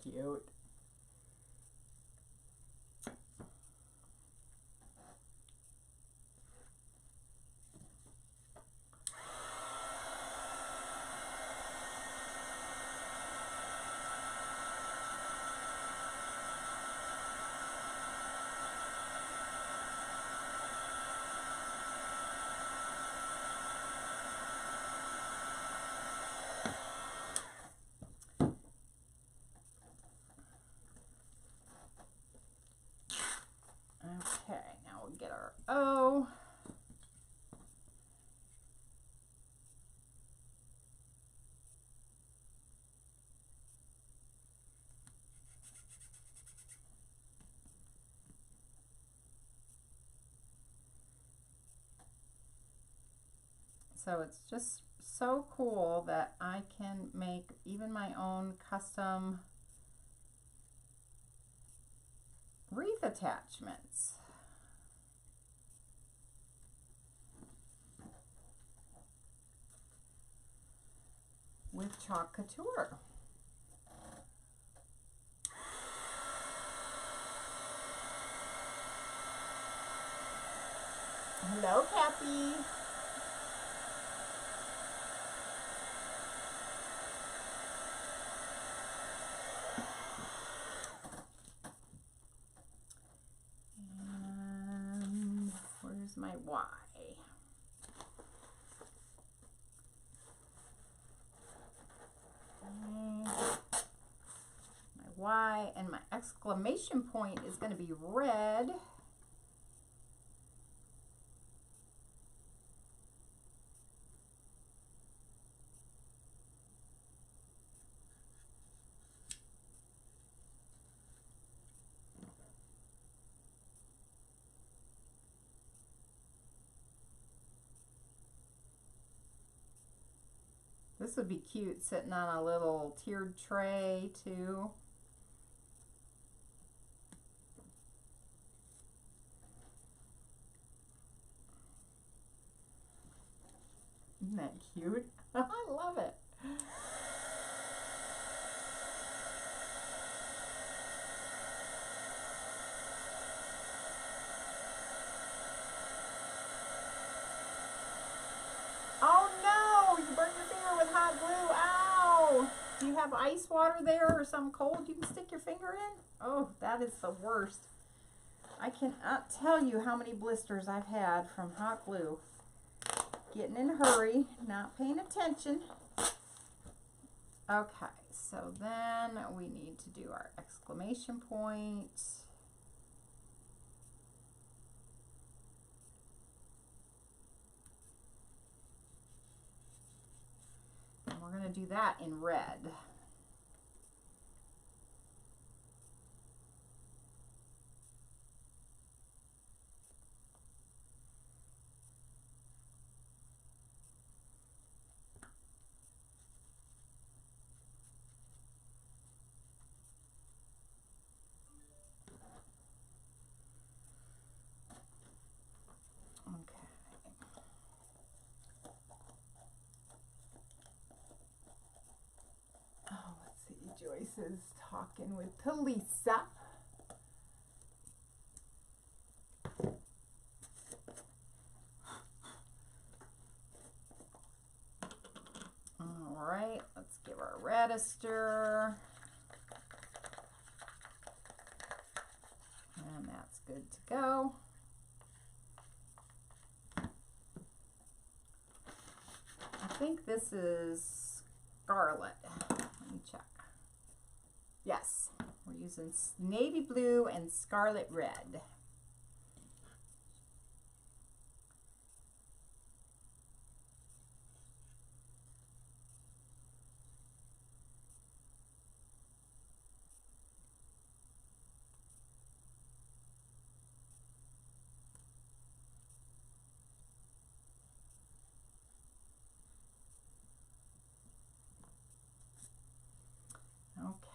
Cute. Okay, now we'll get our O. So it's just so cool that I can make even my own custom wreath attachments. With Chalk Couture. Hello, Kathy. And where's my Y? My Y and my exclamation point is going to be red. This would be cute sitting on a little tiered tray too. Isn't that cute? I love it. Oh no, you burned your finger with hot glue. Ow! Do you have ice water there or something cold you can stick your finger in? Oh, that is the worst. I cannot tell you how many blisters I've had from hot glue. Getting in a hurry, not paying attention. Okay, so then we need to do our exclamation point. to do that in red. Joyce is talking with Talisa. All right, let's give our red a stir. And that's good to go. I think this is scarlet. Let me check. Yes, we're using navy blue and scarlet red.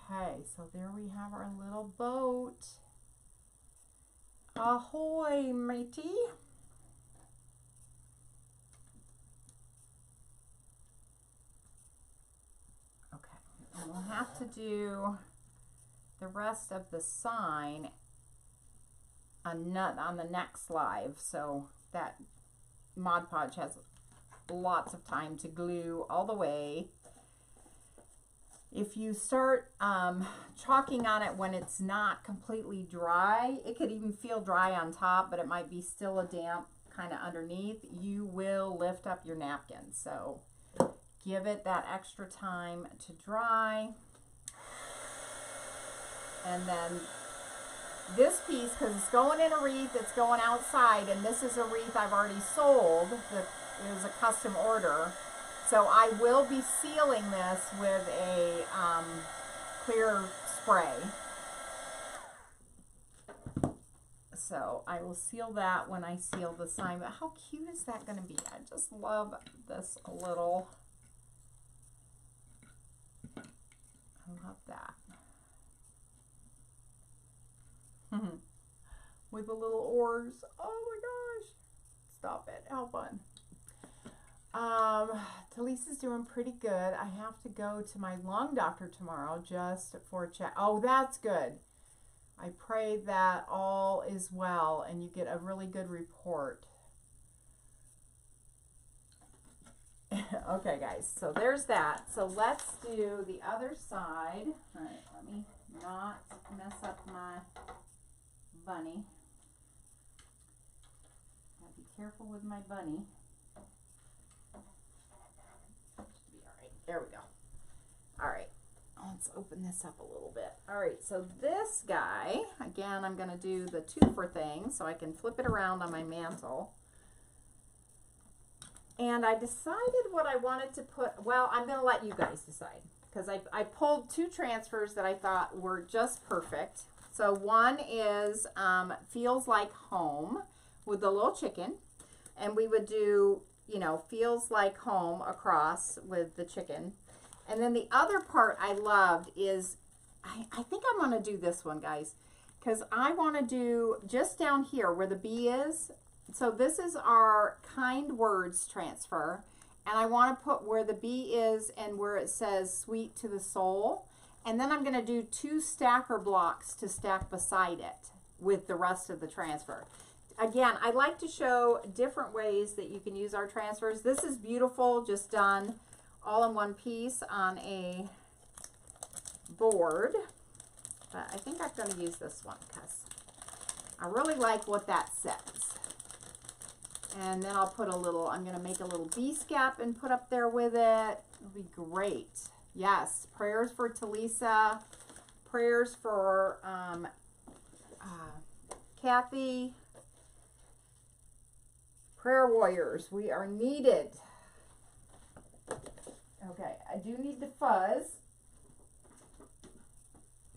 Okay, so there we have our little boat. Ahoy, matey. Okay, and we'll have to do the rest of the sign on the next live, so that Mod Podge has lots of time to glue all the way. If you start chalking on it when it's not completely dry, it could even feel dry on top, but it might be still a damp kind of underneath, you will lift up your napkin. So give it that extra time to dry. And then this piece, because it's going in a wreath, it's going outside, and this is a wreath I've already sold. It was a custom order. So I will be sealing this with a clear spray. So I will seal that when I seal the sign. But how cute is that going to be? I just love this little. I love that. With the little oars. Oh my gosh. Stop it. How fun. Talisa's doing pretty good. I have to go to my lung doctor tomorrow just for a check. Oh, that's good. I pray that all is well and you get a really good report. Okay, guys, so there's that. So let's do the other side. All right, let me not mess up my bunny. Gotta be careful with my bunny. There we go. All right, let's open this up a little bit. All right, so this guy, again, I'm going to do the twofer thing so I can flip it around on my mantle. And I decided what I wanted to put, well, I'm going to let you guys decide because I pulled two transfers that I thought were just perfect. So one is Feels Like Home with the little chicken, and we would do, you know, Feels Like Home across with the chicken. And then the other part I loved is, I think I'm going to do this one, guys, because I want to do just down here where the bee is. So this is our Kind Words transfer. And I want to put where the bee is and where it says Sweet to the Soul. And then I'm going to do two stacker blocks to stack beside it with the rest of the transfer. Again, I like to show different ways that you can use our transfers. This is beautiful, just done all in one piece on a board. But I think I'm going to use this one because I really like what that says. And then I'll put a little, I'm going to make a little bee scap and put up there with it. It'll be great. Yes, prayers for Talisa, prayers for Kathy. Prayer warriors, we are needed. Okay, I do need to fuzz.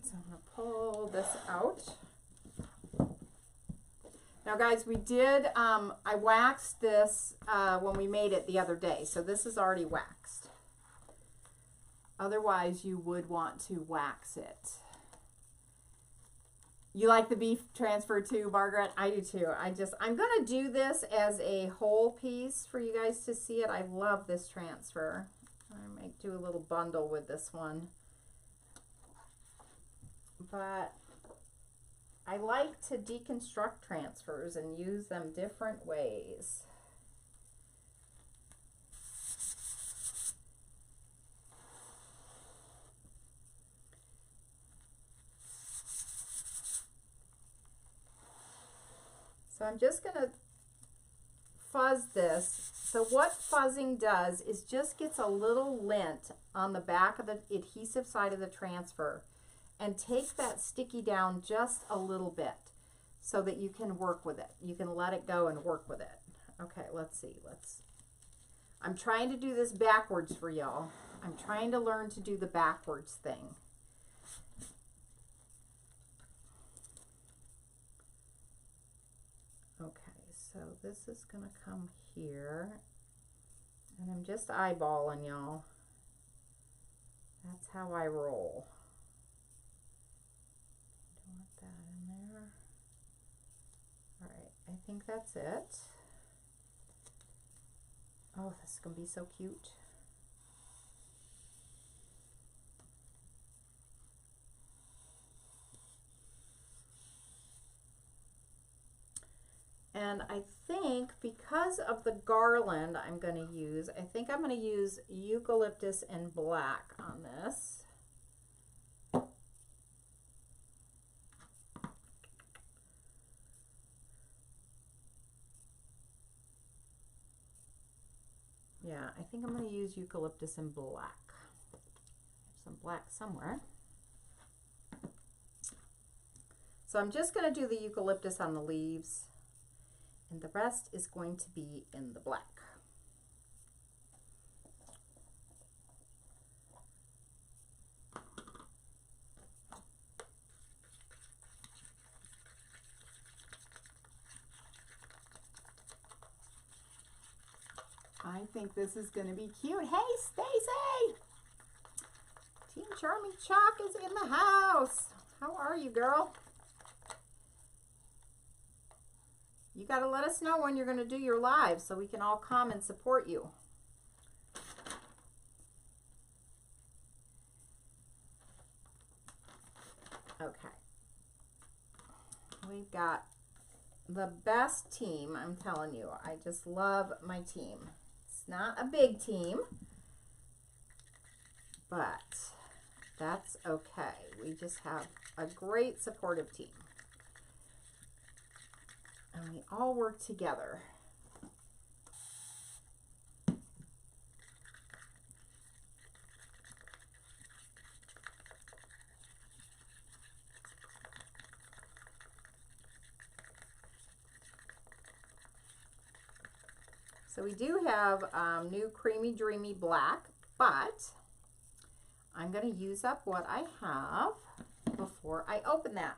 So I'm going to pull this out. Now guys, we did, I waxed this when we made it the other day. So this is already waxed. Otherwise, you would want to wax it. You like the beef transfer too, Margaret? I do too. I'm going to do this as a whole piece for you guys to see it. I love this transfer. I might do a little bundle with this one. But I like to deconstruct transfers and use them different ways. So I'm just going to fuzz this. So what fuzzing does is just gets a little lint on the back of the adhesive side of the transfer and take that sticky down just a little bit so that you can work with it. You can let it go and work with it. Okay, let's see. I'm trying to do this backwards for y'all. I'm trying to learn to do the backwards thing. Okay, so this is going to come here, and I'm just eyeballing, y'all. That's how I roll. Don't want that in there. All right, I think that's it. Oh, this is going to be so cute. And I think because of the garland I'm going to use, I think I'm going to use eucalyptus and black on this. Yeah, I think I'm going to use eucalyptus and black. There's some black somewhere. So I'm just going to do the eucalyptus on the leaves. And the rest is going to be in the black. I think this is going to be cute. Hey, Stacy! Team Charming Chalk is in the house. How are you, girl? You got to let us know when you're going to do your live so we can all come and support you. Okay. We've got the best team, I'm telling you. I just love my team. It's not a big team, but that's okay. We just have a great supportive team. And we all work together. So we do have new Creamy Dreamy Black, but I'm going to use up what I have before I open that.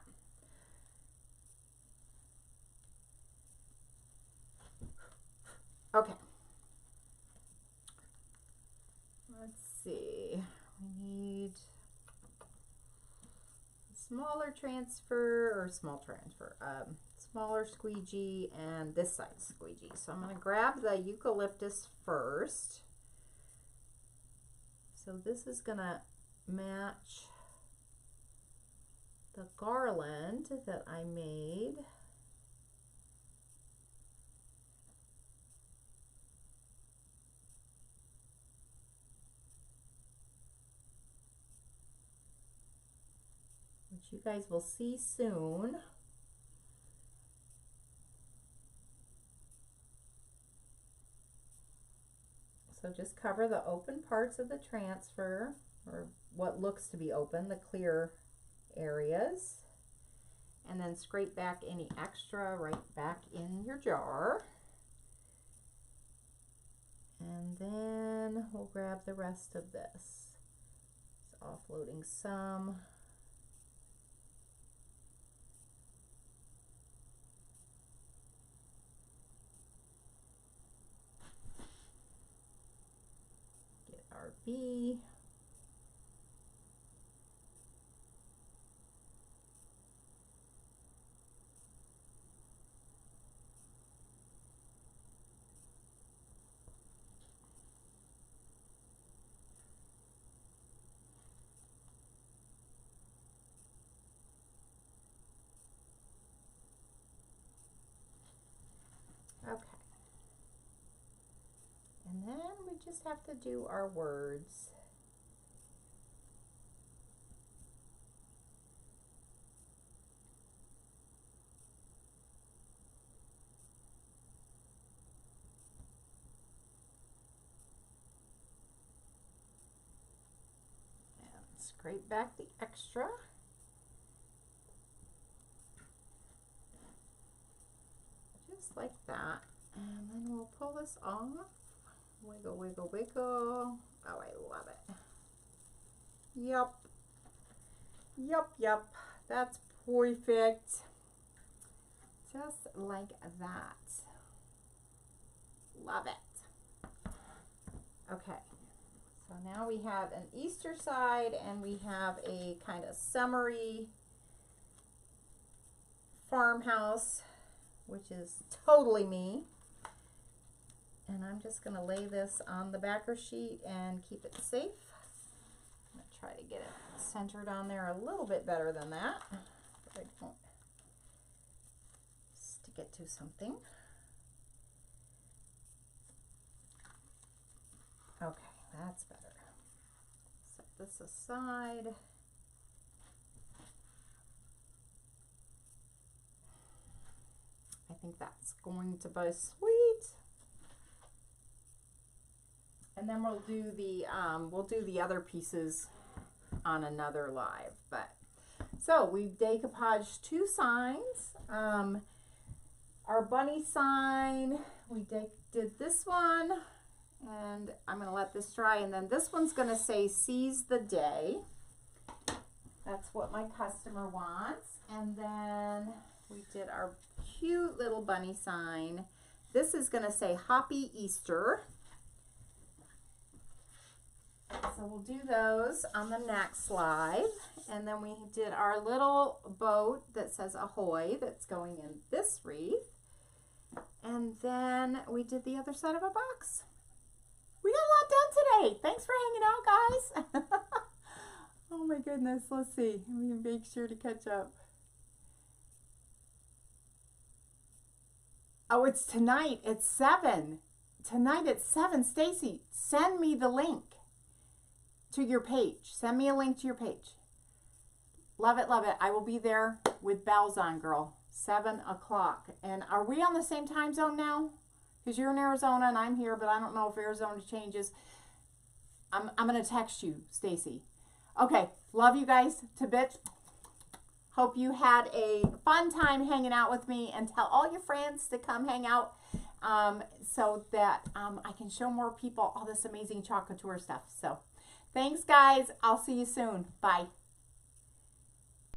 Okay. Let's see. We need a smaller transfer, or smaller squeegee and this size squeegee. So I'm going to grab the eucalyptus first. So this is going to match the garland that I made. Which you guys will see soon. So just cover the open parts of the transfer, or what looks to be open, the clear areas, and then scrape back any extra right back in your jar. And then we'll grab the rest of this. It's offloading some. Get our B. Okay. And then we just have to do our words. And scrape back the extra. Just like that. And then we'll pull this off. Wiggle, wiggle, wiggle. Oh, I love it. Yup. Yup, yup. That's perfect. Just like that. Love it. Okay. So now we have an Easter side and we have a kind of summery farmhouse, which is totally me. And I'm just going to lay this on the backer sheet and keep it safe. I'm going to try to get it centered on there a little bit better than that, but I don't stick it to something. Okay, that's better. Set this aside. I think that's going to be sweet. And then we'll do the other pieces on another live. But so we've decoupaged 2 signs. Our bunny sign, we did this one, and I'm going to let this dry. And then this one's going to say "Seize the Day." That's what my customer wants. And then we did our cute little bunny sign. This is going to say "Happy Easter." So we'll do those on the next slide. And then we did our little boat that says "Ahoy" that's going in this wreath. And then we did the other side of a box. We got a lot done today. Thanks for hanging out, guys. Oh my goodness. Let's see. Let me make sure to catch up. Oh, it's tonight at 7. Tonight at 7. Stacy, send me the link to your page. Send me a link to your page. Love it, love it. I will be there with bells on, girl. 7 o'clock. And are we on the same time zone now? Because you're in Arizona and I'm here, but I don't know if Arizona changes. I'm going to text you, Stacy. Okay. Love you guys to bits. Hope you had a fun time hanging out with me, and tell all your friends to come hang out so that I can show more people all this amazing Chalk Couture stuff. So thanks, guys. I'll see you soon. Bye.